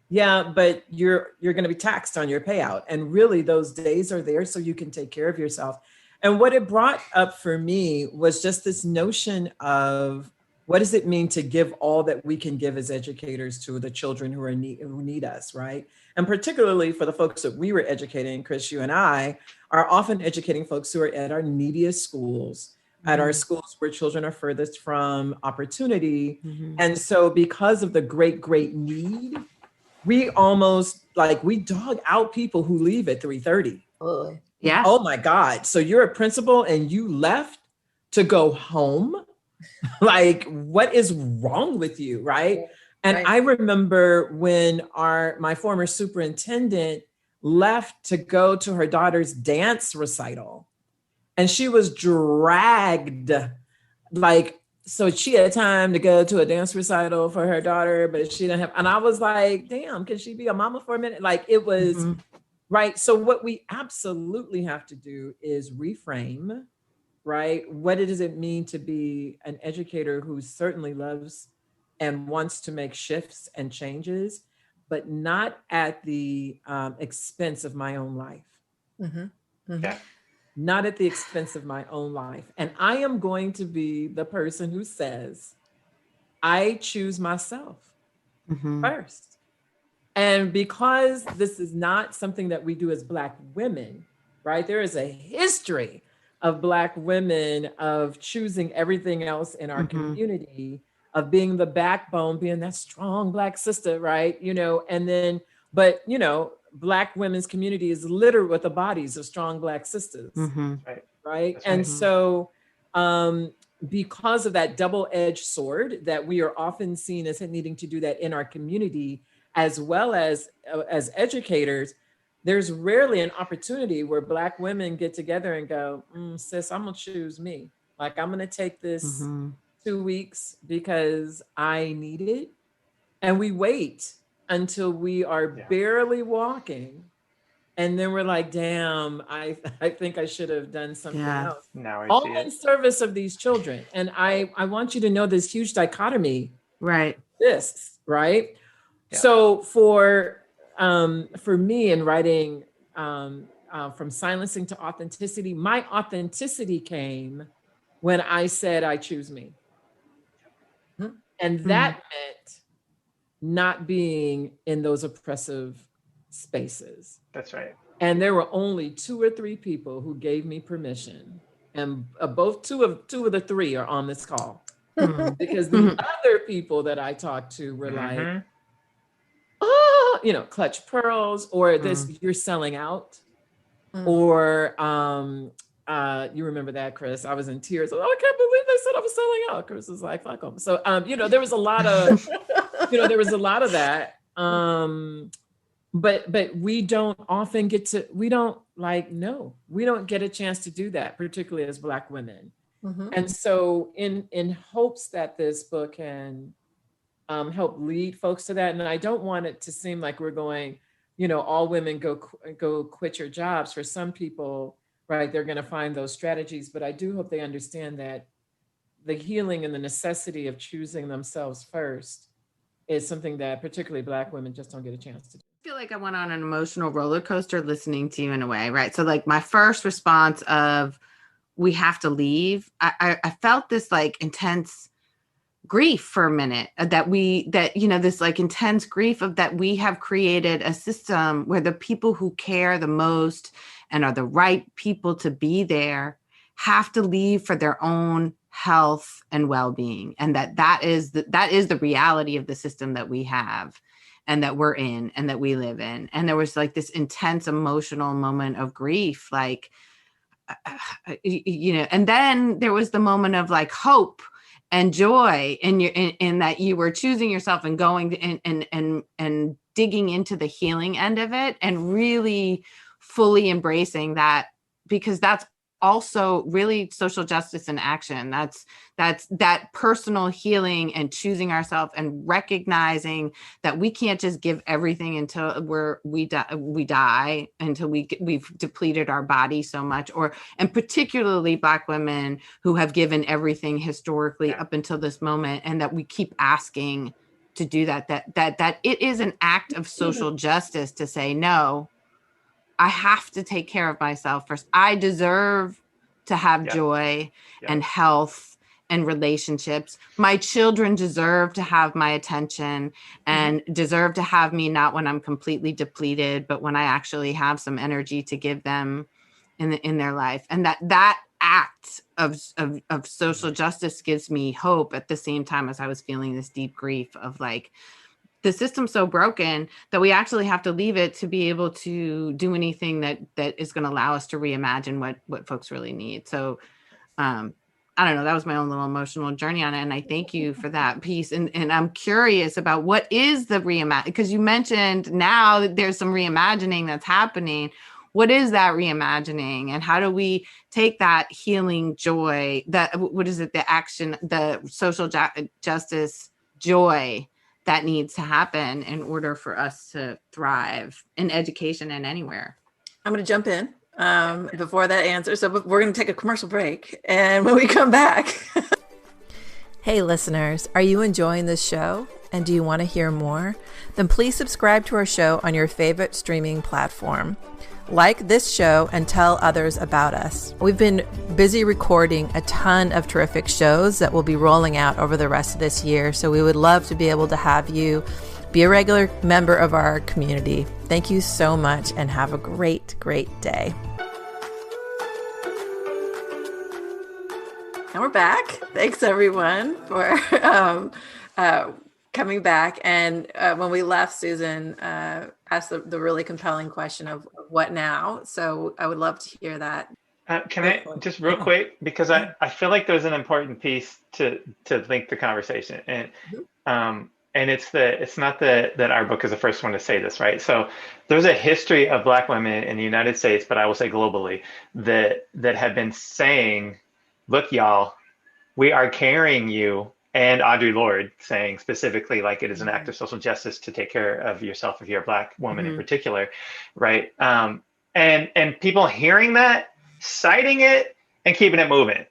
Yeah, but you're going to be taxed on your payout. And really those days are there so you can take care of yourself. And what it brought up for me was just this notion of, what does it mean to give all that we can give as educators to the children who need us, right? And particularly for the folks that we were educating, Chris, you and I are often educating folks who are at our neediest schools, at our schools where children are furthest from opportunity. Mm-hmm. And so because of the great need, we almost we dog out people who leave at 3:30. Oh, Yeah. Oh my God. So you're a principal and you left to go home? Like, what is wrong with you, right? And I remember when my former superintendent left to go to her daughter's dance recital, and she was dragged, so she had time to go to a dance recital for her daughter, but she didn't have, and I was like, damn, can she be a mama for a minute? Like, it was, right? So what we absolutely have to do is reframe, right? What does it mean to be an educator who certainly loves and wants to make shifts and changes, but not at the expense of my own life. Yeah. Not at the expense of my own life. And I am going to be the person who says, I choose myself first. And because this is not something that we do as Black women, right? There is a history of Black women of choosing everything else in our community, of being the backbone, being that strong Black sister, right? And then, but, Black women's community is littered with the bodies of strong Black sisters, right? That's And right. so because of that double-edged sword that we are often seen as needing to do that in our community, as well as educators, there's rarely an opportunity where Black women get together and go, sis, I'm gonna choose me. Like, I'm gonna take this 2 weeks because I need it. And we wait until we are barely walking. And then we're like, damn, I think I should have done something else. Now I All see in it. service of these children. And I want you to know this huge dichotomy exists, right? Yeah. So for me in writing From Silencing to Authenticity, my authenticity came when I said, I choose me. And that meant not being in those oppressive spaces. That's right. And there were only 2 or 3 people who gave me permission. And both two of the 3 are on this call. Because the other people that I talked to were like, oh, clutch pearls, or this, you're selling out. Or you remember that, Chris? I was in tears. Oh, I can't believe they said I was selling out. Chris was like, fuck them. So, there was a lot of, that. But we don't often get to, we don't get a chance to do that, particularly as Black women. And so in hopes that this book can help lead folks to that. And I don't want it to seem like we're going, all women go quit your jobs. For some people, right, they're going to find those strategies. But I do hope they understand that the healing and the necessity of choosing themselves first is something that particularly Black women just don't get a chance to do. I feel like I went on an emotional roller coaster listening to you in a way, right? So like my first response of we have to leave, I felt this like intense grief for a minute this like intense grief of that we have created a system where the people who care the most and are the right people to be there have to leave for their own health and well-being. And that is the reality of the system that we have and that we're in and that we live in. And there was like this intense emotional moment of grief, like, and then there was the moment of like hope and joy in that you were choosing yourself and going and digging into the healing end of it and really fully embracing that, because that's also really social justice in action. That's that personal healing and choosing ourselves and recognizing that we can't just give everything until we die until we've depleted our body so much, and particularly Black women who have given everything historically up until this moment, and that we keep asking to do that it is an act of social justice to say, no, I have to take care of myself first. I deserve to have joy and health and relationships. My children deserve to have my attention and deserve to have me, not when I'm completely depleted, but when I actually have some energy to give them in their life. And that act of social justice gives me hope at the same time as I was feeling this deep grief of like, the system's so broken that we actually have to leave it to be able to do anything that is going to allow us to reimagine what folks really need. So I don't know, that was my own little emotional journey on it. And I thank you for that piece. And I'm curious about what is the reimagine, because you mentioned now that there's some reimagining that's happening. What is that reimagining, and how do we take that healing joy, that, what is it, the action, the social justice joy that needs to happen in order for us to thrive in education and anywhere? I'm going to jump in before that answer. So we're going to take a commercial break. And when we come back. Hey, listeners, are you enjoying this show? And do you want to hear more? Then please subscribe to our show on your favorite streaming platform. Like this show and tell others about us. We've been busy recording a ton of terrific shows that will be rolling out over the rest of this year. So we would love to be able to have you be a regular member of our community. Thank you so much and have a great, great day. And we're back. Thanks everyone for coming back. And when we left, Susan asked the really compelling question of what now? So I would love to hear that. Can I just real quick, because I feel like there's an important piece to link the conversation, and it's not that our book is the first one to say this, right? So there's a history of Black women in the United States, but I will say globally, that have been saying, look, y'all, we are carrying you. And Audre Lorde saying specifically, like, it is an act of social justice to take care of yourself if you're a Black woman in particular, right? And people hearing that, citing it, and keeping it moving.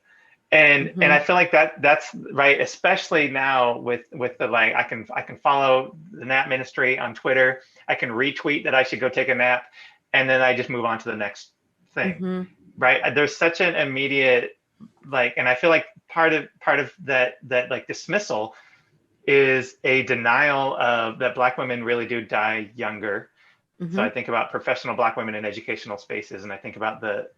And I feel like that's right, especially now with the, like, I can follow the nap ministry on Twitter. I can retweet that I should go take a nap, and then I just move on to the next thing, right? There's such an immediate, like, and I feel like part of that like dismissal is a denial of that Black women really do die younger. So I think about professional Black women in educational spaces, and I think about the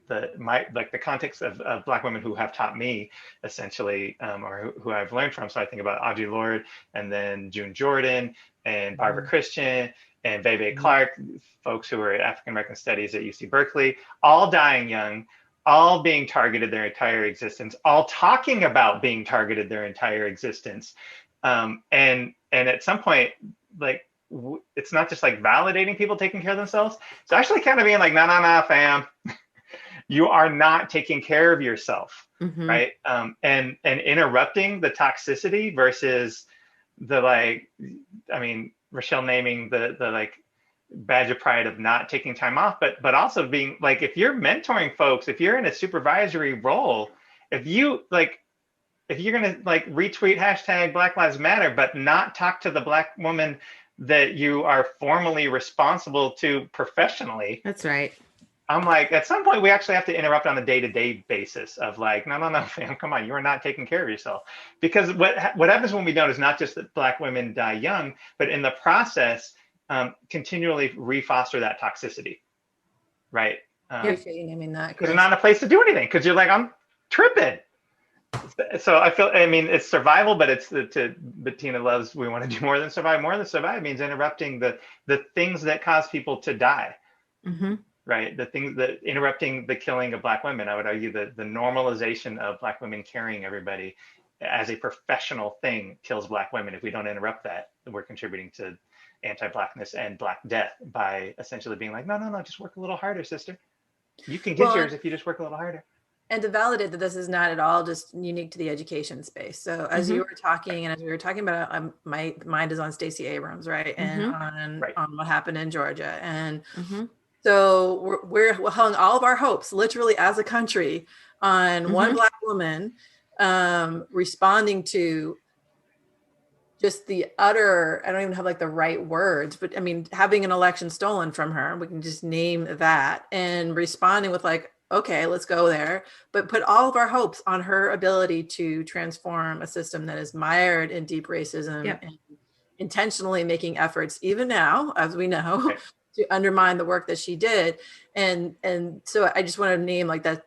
context of Black women who have taught me essentially, or who I've learned from. So I think about Audre Lorde, and then June Jordan, and Barbara Christian, and Bebe Clark, folks who are at African American Studies at UC Berkeley, all dying young, all being targeted their entire existence, all talking about being targeted their entire existence. And at some point, like, it's not just like validating people taking care of themselves. It's actually kind of being like, no, fam, you are not taking care of yourself, right? And interrupting the toxicity versus the, like, I mean, Rachelle naming the like badge of pride of not taking time off, but also being like, if you're mentoring folks, if you're in a supervisory role, if you're gonna like retweet hashtag Black Lives Matter, but not talk to the Black woman that you are formally responsible to professionally. That's right. I'm like, at some point we actually have to interrupt on a day-to-day basis of like, no, fam, come on, you are not taking care of yourself. Because what happens when we don't is not just that Black women die young, but in the process, continually refoster that toxicity, right? Appreciate you naming that. Because you're not in a place to do anything, because you're like, I'm tripping. So I feel, I mean, it's survival, but but Tina loves, we want to do more than survive. More than survive means interrupting the things that cause people to die, right? The things that interrupting the killing of Black women. I would argue that the normalization of Black women carrying everybody as a professional thing kills Black women. If we don't interrupt that, we're contributing to anti-Blackness and Black death by essentially being like, no, just work a little harder, sister. You can get yours if you just work a little harder. And to validate that this is not at all just unique to the education space. So as you were talking, and as we were talking about, my mind is on Stacey Abrams, right? And on what happened in Georgia. And so we're hung all of our hopes, literally as a country, on one Black woman responding to just the utter, I don't even have like the right words, but I mean, having an election stolen from her, we can just name that, and responding with like, okay, let's go there, but put all of our hopes on her ability to transform a system that is mired in deep racism and intentionally making efforts, even now, as we know, to undermine the work that she did. And so I just want to name like that,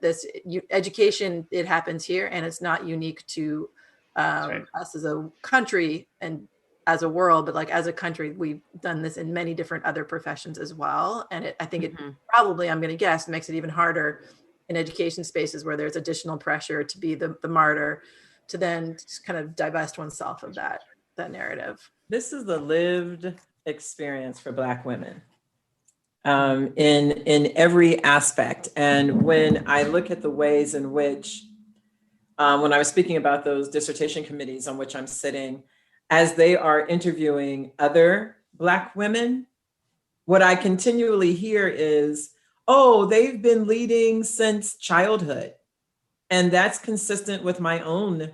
education, it happens here, and it's not unique to us as a country and as a world, but like as a country, we've done this in many different other professions as well. And I think it probably, I'm going to guess, makes it even harder in education spaces where there's additional pressure to be the martyr, to then just kind of divest oneself of that narrative. This is the lived experience for Black women in every aspect. And when I look at the ways in which, when I was speaking about those dissertation committees on which I'm sitting, as they are interviewing other Black women, what I continually hear is, oh, they've been leading since childhood. And that's consistent with my own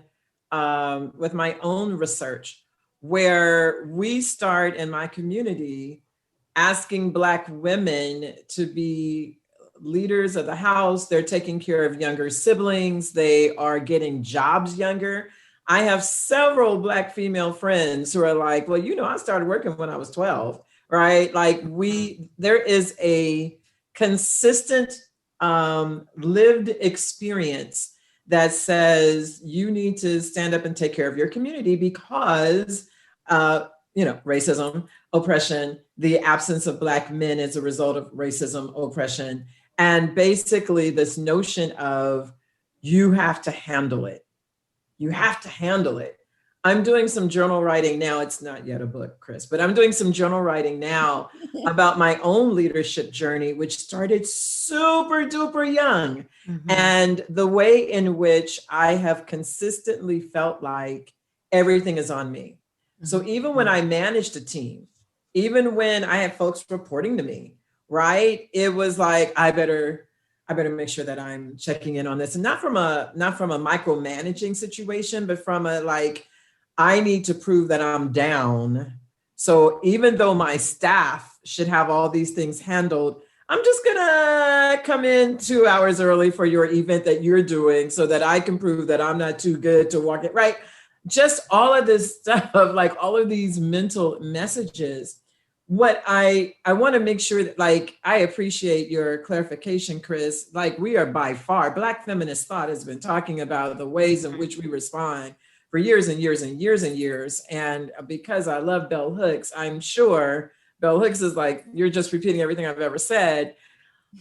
research, where we start in my community asking Black women to be leaders of the house. They're taking care of younger siblings. They are getting jobs younger. I have several Black female friends who are like, well, I started working when I was 12, right? Like there is a consistent lived experience that says you need to stand up and take care of your community because, racism, oppression, the absence of Black men as a result of racism, oppression, and basically this notion of you have to handle it. You have to handle it. I'm doing some journal writing now. It's not yet a book, Chris, but I'm doing some journal writing now about my own leadership journey, which started super duper young. And the way in which I have consistently felt like everything is on me. So even when I managed a team, even when I had folks reporting to me, right? It was like, I better make sure that I'm checking in on this, and not from a micromanaging situation, but from a like, I need to prove that I'm down. So even though my staff should have all these things handled, I'm just gonna come in 2 hours early for your event that you're doing so that I can prove that I'm not too good to walk it, right? Just all of this stuff, like all of these mental messages. What I want to make sure that, like, I appreciate your clarification, Chris. Like, we are by far, Black feminist thought has been talking about the ways in which we respond for years and years and years and years. And because I love Bell Hooks, I'm sure Bell Hooks is like, you're just repeating everything I've ever said.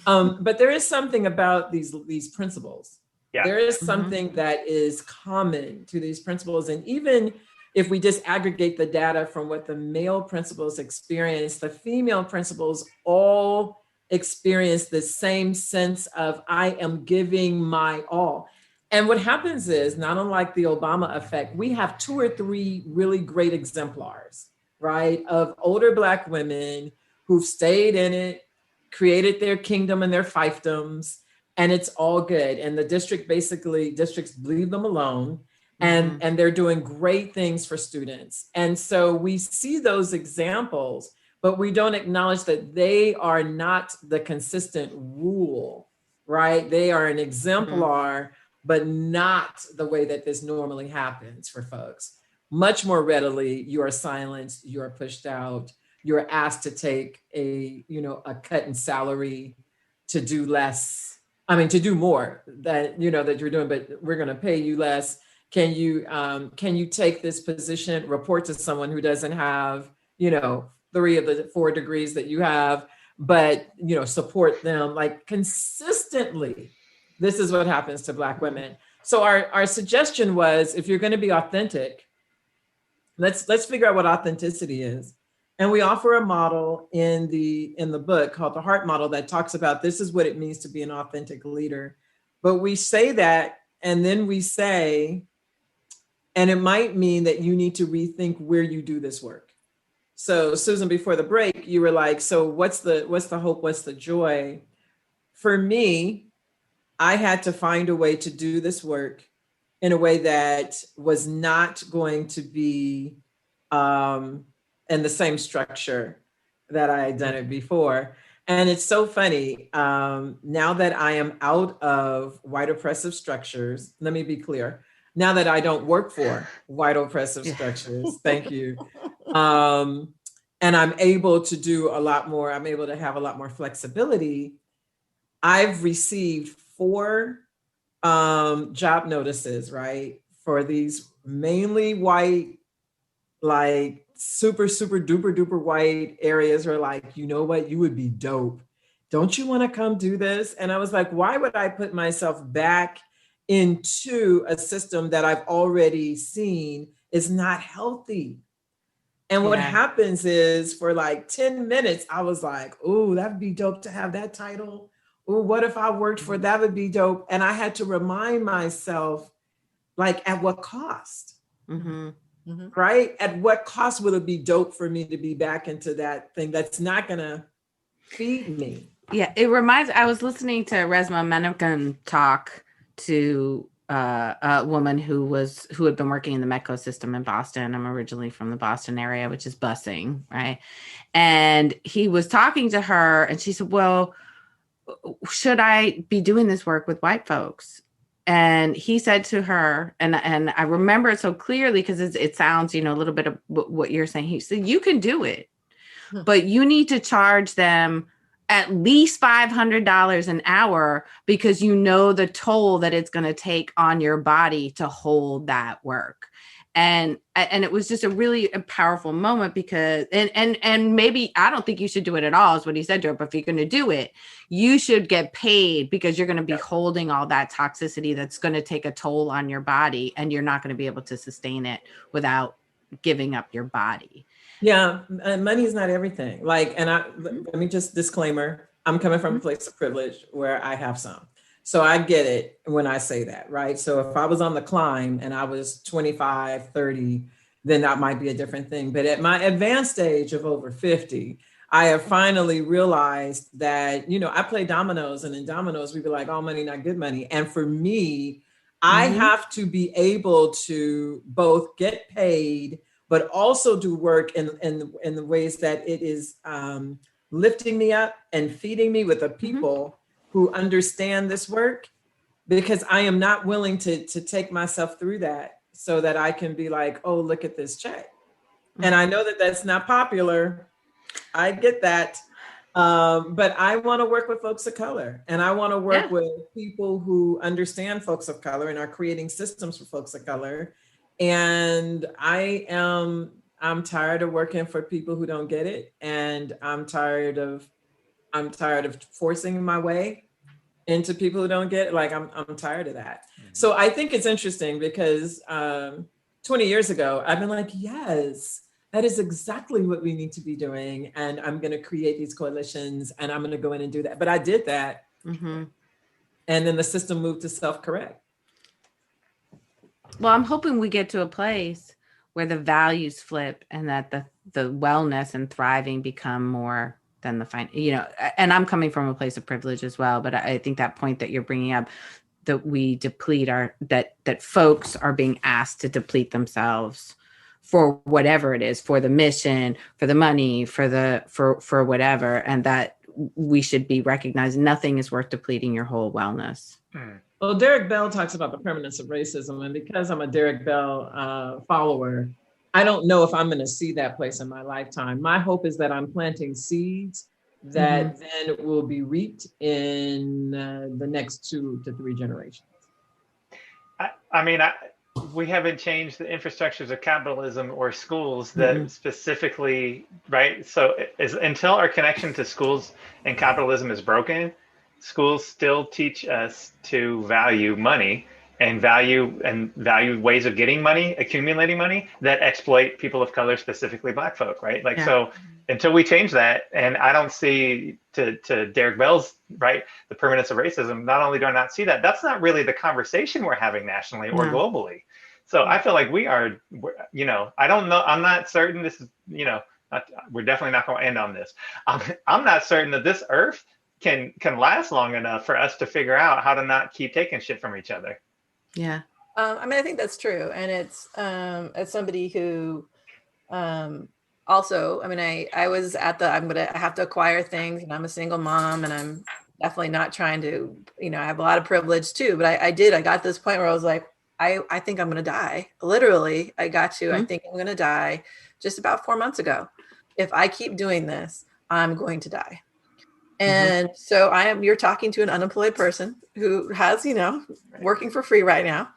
But there is something about these principles. Yeah. There is something that is common to these principles. And even if we disaggregate the data from what the male principals experience, the female principals all experience the same sense of, I am giving my all. And what happens is, not unlike the Obama effect, we have 2 or 3 really great exemplars, right, of older Black women who've stayed in it, created their kingdom and their fiefdoms, and it's all good. And the districts leave them alone. And they're doing great things for students. And so we see those examples, but we don't acknowledge that they are not the consistent rule, right? They are an exemplar, but not the way that this normally happens for folks. Much more readily, you are silenced, you are pushed out, you're asked to take a cut in salary to do less. To do more that you're doing, but we're going to pay you less. Can you take this position, report to someone who doesn't have, 3 of the 4 degrees that you have, but, support them like consistently. This is what happens to Black women. So our suggestion was, if you're going to be authentic, let's figure out what authenticity is. And we offer a model in the book called the Heart Model that talks about this is what it means to be an authentic leader. But we say that, and then we say, and it might mean that you need to rethink where you do this work. So Susan, before the break, you were like, so what's the hope? What's the joy? For me, I had to find a way to do this work in a way that was not going to be in the same structure that I had done it before. And it's so funny, now that I am out of white oppressive structures, let me be clear, now that I don't work for white oppressive structures, thank you. and I'm able to do a lot more, I'm able to have a lot more flexibility. I've received 4 job notices, right? For these mainly white, like super, super duper duper white areas where like, you know what, you would be dope. Don't you want to come do this? And I was like, why would I put myself back into a system that I've already seen is not healthy? And what happens is for like 10 minutes, I was like, oh, that'd be dope to have that title. Oh, what if I worked for that would be dope. And I had to remind myself, like, at what cost? Right? At what cost would it be dope for me to be back into that thing that's not going to feed me? Yeah, it reminds, I was listening to Resmaa Menakem talk to a woman who had been working in the Metco system in Boston. I'm originally from the Boston area, which is busing, right? And he was talking to her and she said, well, should I be doing this work with white folks? And he said to her, and I remember it so clearly because it sounds, a little bit of what you're saying. He said, you can do it, but you need to charge them at least $500 an hour because you know the toll that it's going to take on your body to hold that work. And it was just a really powerful moment because, and maybe I don't think you should do it at all is what he said to her, but if you're going to do it, you should get paid because you're going to be holding all that toxicity that's going to take a toll on your body and you're not going to be able to sustain it without giving up your body. Yeah, money is not everything. Like, and let me just disclaimer, I'm coming from a place of privilege where I have some. So I get it when I say that, right? So if I was on the climb and I was 25, 30, then that might be a different thing. But at my advanced age of over 50, I have finally realized that, I play dominoes, and in dominoes, we'd be like, all money, not good money. And for me, I have to be able to both get paid, but also do work in the ways that it is lifting me up and feeding me with the people who understand this work, because I am not willing to take myself through that so that I can be like, oh, look at this check. And I know that that's not popular. I get that. But I want to work with folks of color, and I want to work with people who understand folks of color and are creating systems for folks of color. And I'm tired of working for people who don't get it. And I'm tired of forcing my way into people who don't get it. Like, I'm tired of that. So I think it's interesting because 20 years ago, I've been like, yes, that is exactly what we need to be doing. And I'm going to create these coalitions and I'm going to go in and do that. But I did that. And then the system moved to self-correct. Well, I'm hoping we get to a place where the values flip and that the wellness and thriving become more than the and I'm coming from a place of privilege as well. But I think that point that you're bringing up, that we deplete that folks are being asked to deplete themselves for whatever it is, for the mission, for the money, for whatever, and that we should be recognized. Nothing is worth depleting your whole wellness. Well, Derek Bell talks about the permanence of racism. And because I'm a Derek Bell follower, I don't know if I'm going to see that place in my lifetime. My hope is that I'm planting seeds that then will be reaped in the next 2 to 3 generations. We haven't changed the infrastructures of capitalism or schools that specifically, right? So until our connection to schools and capitalism is broken, schools still teach us to value money and value ways of getting money, accumulating money that exploit people of color, specifically Black folk, right? So until we change that, and I don't see, to Derek Bell's, right, the permanence of racism, not only do I not see that, that's not really the conversation we're having nationally or globally. So I feel like we're, I don't know, I'm not certain this is, we're definitely not going to end on this. I'm not certain that this earth can last long enough for us to figure out how to not keep taking shit from each other. Yeah. I think that's true. And it's, as somebody who, also, I was at I have to acquire things, and I'm a single mom, and I'm definitely not trying to, I have a lot of privilege too, but I got to this point where I was like, I think I'm going to die. Literally, I think I'm going to die just about 4 months ago. if I keep doing this, I'm going to die. And so you're talking to an unemployed person who has, working for free right now.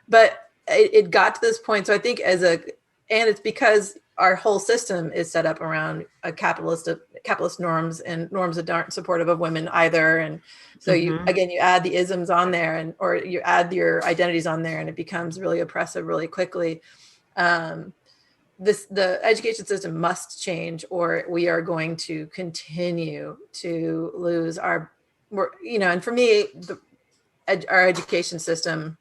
But it got to this point. So I think and it's because our whole system is set up around capitalist norms and norms that aren't supportive of women either. And so you add the isms on there or you add your identities on there and it becomes really oppressive really quickly. The education system must change or we are going to continue to lose and for me, our education system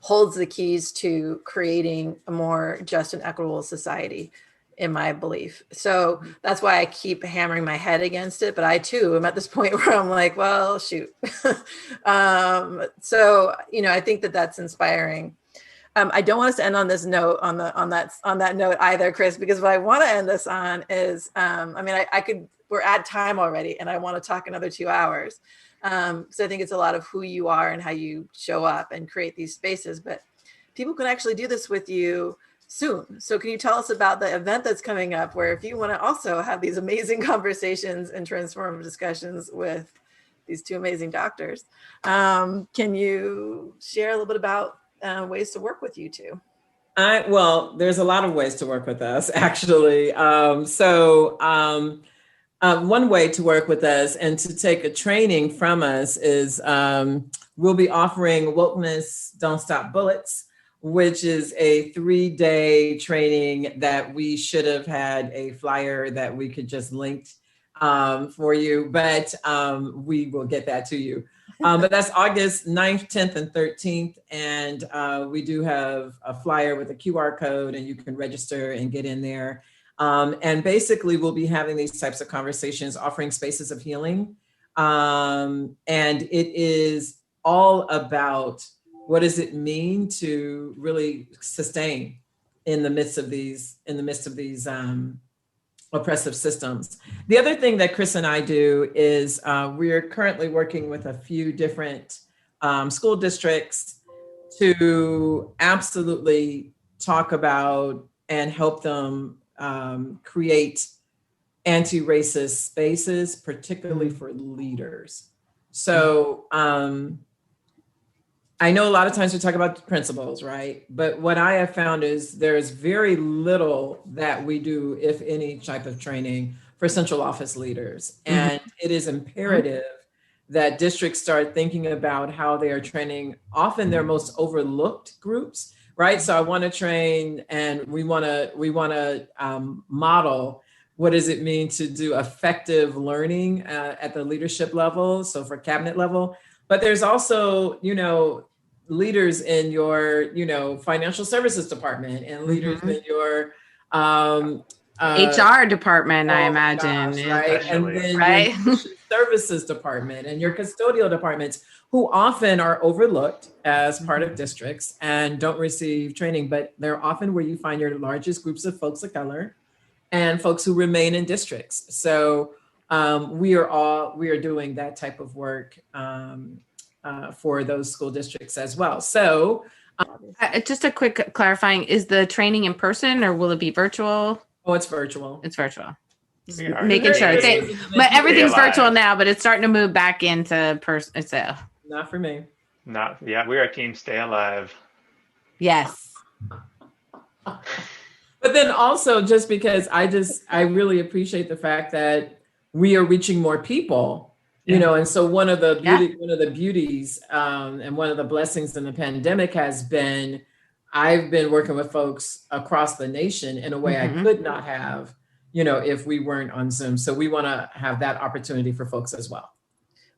holds the keys to creating a more just and equitable society, in my belief. So that's why I keep hammering my head against it. But I too am at this point where I'm like, well, shoot. So, I think that that's inspiring. I don't want us to end on this note, on that note either, Chris, because what I want to end this on is, we're at time already and I want to talk another 2 hours. So I think it's a lot of who you are and how you show up and create these spaces, but people can actually do this with you soon. So can you tell us about the event that's coming up where if you want to also have these amazing conversations and transformative discussions with these two amazing doctors, can you share a little bit about ways to work with you two? Well, there's a lot of ways to work with us, actually. One way to work with us and to take a training from us is we'll be offering Wokeness Don't Stop Bullets, which is a 3-day training that we should have had a flyer that we could just link for you, but we will get that to you. But that's August 9th, 10th, and 13th. And we do have a flyer with a QR code and you can register and get in there. And basically we'll be having these types of conversations, offering spaces of healing. And it is all about what does it mean to really sustain in the midst of these oppressive systems. The other thing that Chris and I do is we're currently working with a few different school districts to absolutely talk about and help them create anti-racist spaces, particularly for leaders. So I know a lot of times we talk about principles, right? But what I have found is there's very little that we do, if any, type of training for central office leaders. And it is imperative that districts start thinking about how they are training often their most overlooked groups, right? So I want to train and we want to model what does it mean to do effective learning at the leadership level, so for cabinet level. But there's also, leaders in your, financial services department and leaders in your HR department, I imagine. Gosh, right? And then your services department and your custodial departments, who often are overlooked as part of districts and don't receive training, but they're often where you find your largest groups of folks of color and folks who remain in districts. So we are doing that type of work for those school districts as well. So just a quick clarifying, is the training in person or will it be virtual? Oh, it's virtual. It's virtual. Making sure. But everything's virtual now, but it's starting to move back into person. So not for me. We are Team Stay Alive. Yes. But then also just because I really appreciate the fact that we are reaching more people. And so one of the beauties and one of the blessings in the pandemic has been, I've been working with folks across the nation in a way I could not have, if we weren't on Zoom. So we want to have that opportunity for folks as well.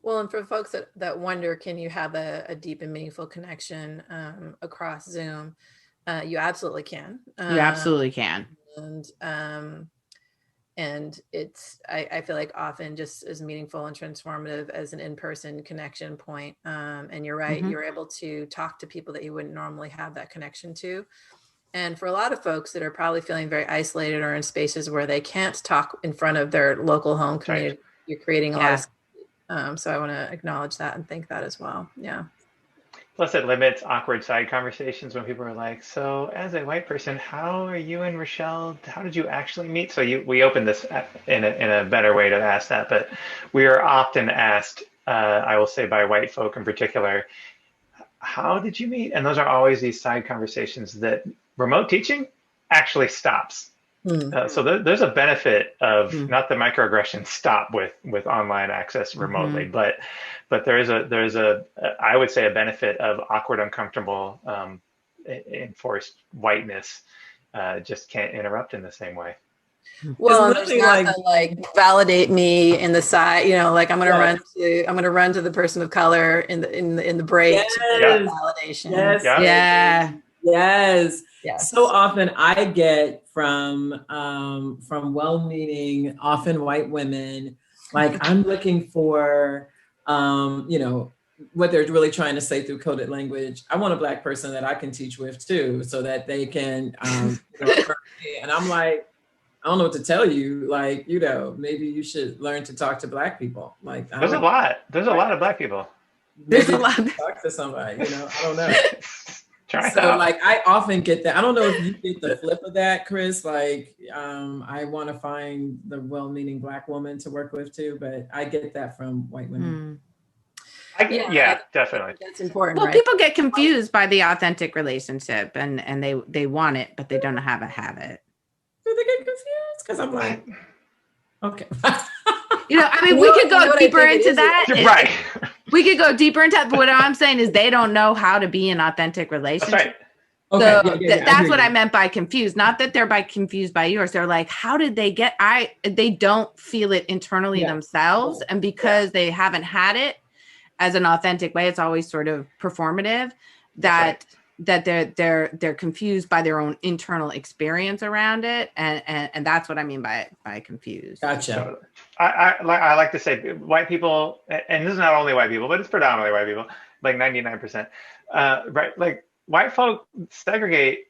Well, and for folks that wonder, can you have a deep and meaningful connection across Zoom? You absolutely can. You absolutely can. And it's, I feel like often just as meaningful and transformative as an in-person connection point. And you're right, you're able to talk to people that you wouldn't normally have that connection to. And for a lot of folks that are probably feeling very isolated or in spaces where they can't talk in front of their local home community, you're creating a lot of, so I want to acknowledge that and thank that as well. Yeah. Plus, it limits awkward side conversations when people are like, "So, as a white person, how are you and Rochelle? How did you actually meet?" So, we open this in a better way to ask that, but we are often asked, I will say by white folk in particular, "How did you meet?" And those are always these side conversations that remote teaching actually stops. So there's a benefit of not the microaggressions stop with online access remotely, but there's a I would say a benefit of awkward, uncomfortable, enforced whiteness just can't interrupt in the same way. Well, there's not to like validate me in the side, like I'm gonna run to the person of color in the break to get validation. Yes. Yeah. Yes. Yes. So often I get from well-meaning, often white women, like I'm looking for, what they're really trying to say through coded language. I want a Black person that I can teach with too, so that they can, and I'm like, I don't know what to tell you. Like, maybe you should learn to talk to Black people. Like, there's a lot of Black people. There's a lot. Talk to somebody. I don't know. Like, I often get that. I don't know if you get the flip of that, Chris. Like, I want to find the well-meaning Black woman to work with too, but I get that from white women. Definitely. That's important. Well, right? people get confused by the authentic relationship, and they want it, but they don't know how to have it. Do they get confused? Because I'm like, okay. We could go deeper into that. Right. We could go deeper into that, but what I'm saying is they don't know how to be an authentic relationship. That's right. So that's what I meant by confused. Not that they're confused by yours. They're like, how did they get? They don't feel it internally themselves, and because they haven't had it as an authentic way, it's always sort of performative. That they're confused by their own internal experience around it, and that's what I mean by confused. Gotcha. I like to say white people, and this is not only white people, but it's predominantly white people, like 99%. Right, like white folk segregate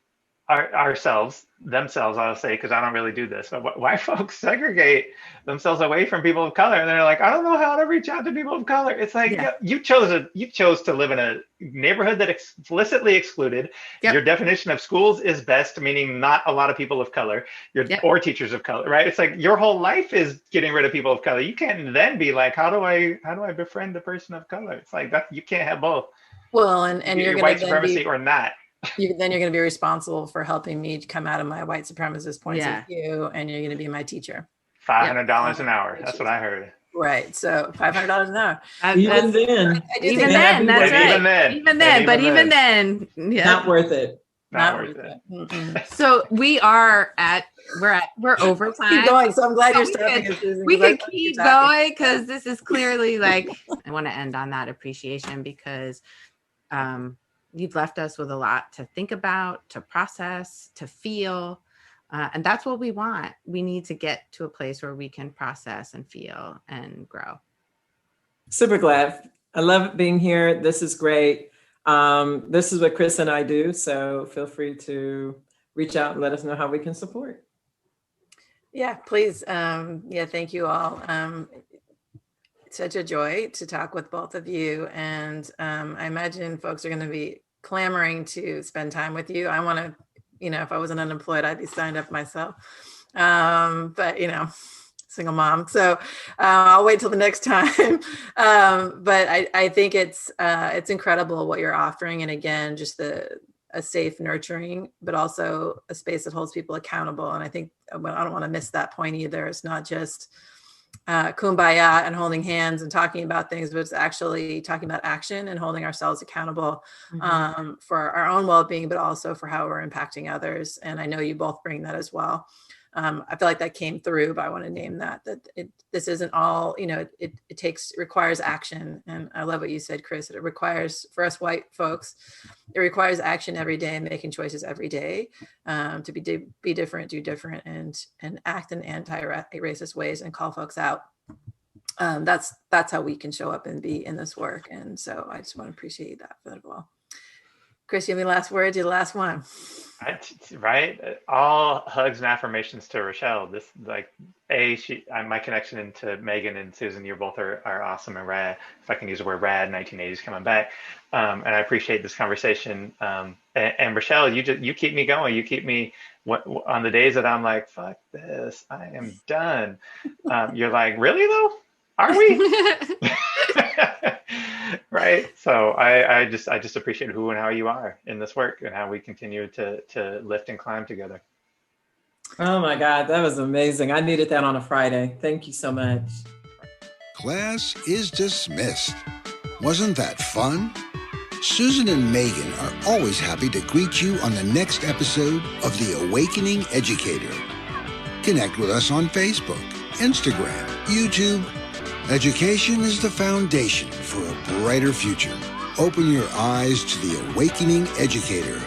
themselves, I'll say, because I don't really do this, but white folks segregate themselves away from people of color, and they're like, I don't know how to reach out to people of color. It's like, you chose to live in a neighborhood that explicitly excluded. Your definition of schools is best, meaning not a lot of people of color, or teachers of color, right? It's like your whole life is getting rid of people of color. You can't then be like, how do I befriend a person of color? It's like that, you can't have both. Well, and you're white supremacy or not. Then you're going to be responsible for helping me come out of my white supremacist points of view, and you're going to be my teacher. $500 an hour. That's what I heard. Right. So $500 an hour. Even then, that's right. Even then, not worth it. Not worth it. So we're over time. Keep going. So I'm glad you're stopping. We could keep going because this is clearly like, I want to end on that appreciation because you've left us with a lot to think about, to process, to feel. And that's what we want. We need to get to a place where we can process and feel and grow. Super glad. I love being here. This is great. This is what Chris and I do. So feel free to reach out and let us know how we can support. Yeah, please. Thank you all. Such a joy to talk with both of you. And I imagine folks are going to be clamoring to spend time with you. I want to, if I wasn't unemployed, I'd be signed up myself. But, single mom. So I'll wait till the next time. But I think it's incredible what you're offering. And again, just a safe nurturing, but also a space that holds people accountable. And I think I don't want to miss that point either. It's not just kumbaya and holding hands and talking about things, but it's actually talking about action and holding ourselves accountable for our own well-being, but also for how we're impacting others. And I know you both bring that as well. I feel like that came through, but I want to name that this isn't all, it requires action. And I love what you said, Chris, that it requires, for us white folks, it requires action every day and making choices every day to be different, do different, and act in anti-racist ways and call folks out. That's how we can show up and be in this work. And so I just want to appreciate that as well. Chris, you have any last words? You're the last one. Right. All hugs and affirmations to Rachelle. This, like, my connection into Megan and Susan, you both are awesome and rad. If I can use the word rad, 1980s coming back. And I appreciate this conversation. And Rachelle, you keep me going. You keep me on the days that I'm like, fuck this, I am done. You're like, really though? Are we? Right. So I just appreciate who and how you are in this work and how we continue to lift and climb together. Oh my God, that was amazing. I needed that on a Friday. Thank you so much. Class is dismissed. Wasn't that fun? Susan and Megan are always happy to greet you on the next episode of The Awakening Educator. Connect with us on Facebook, Instagram, YouTube. Education is the foundation for a brighter future. Open your eyes to The Awakening Educator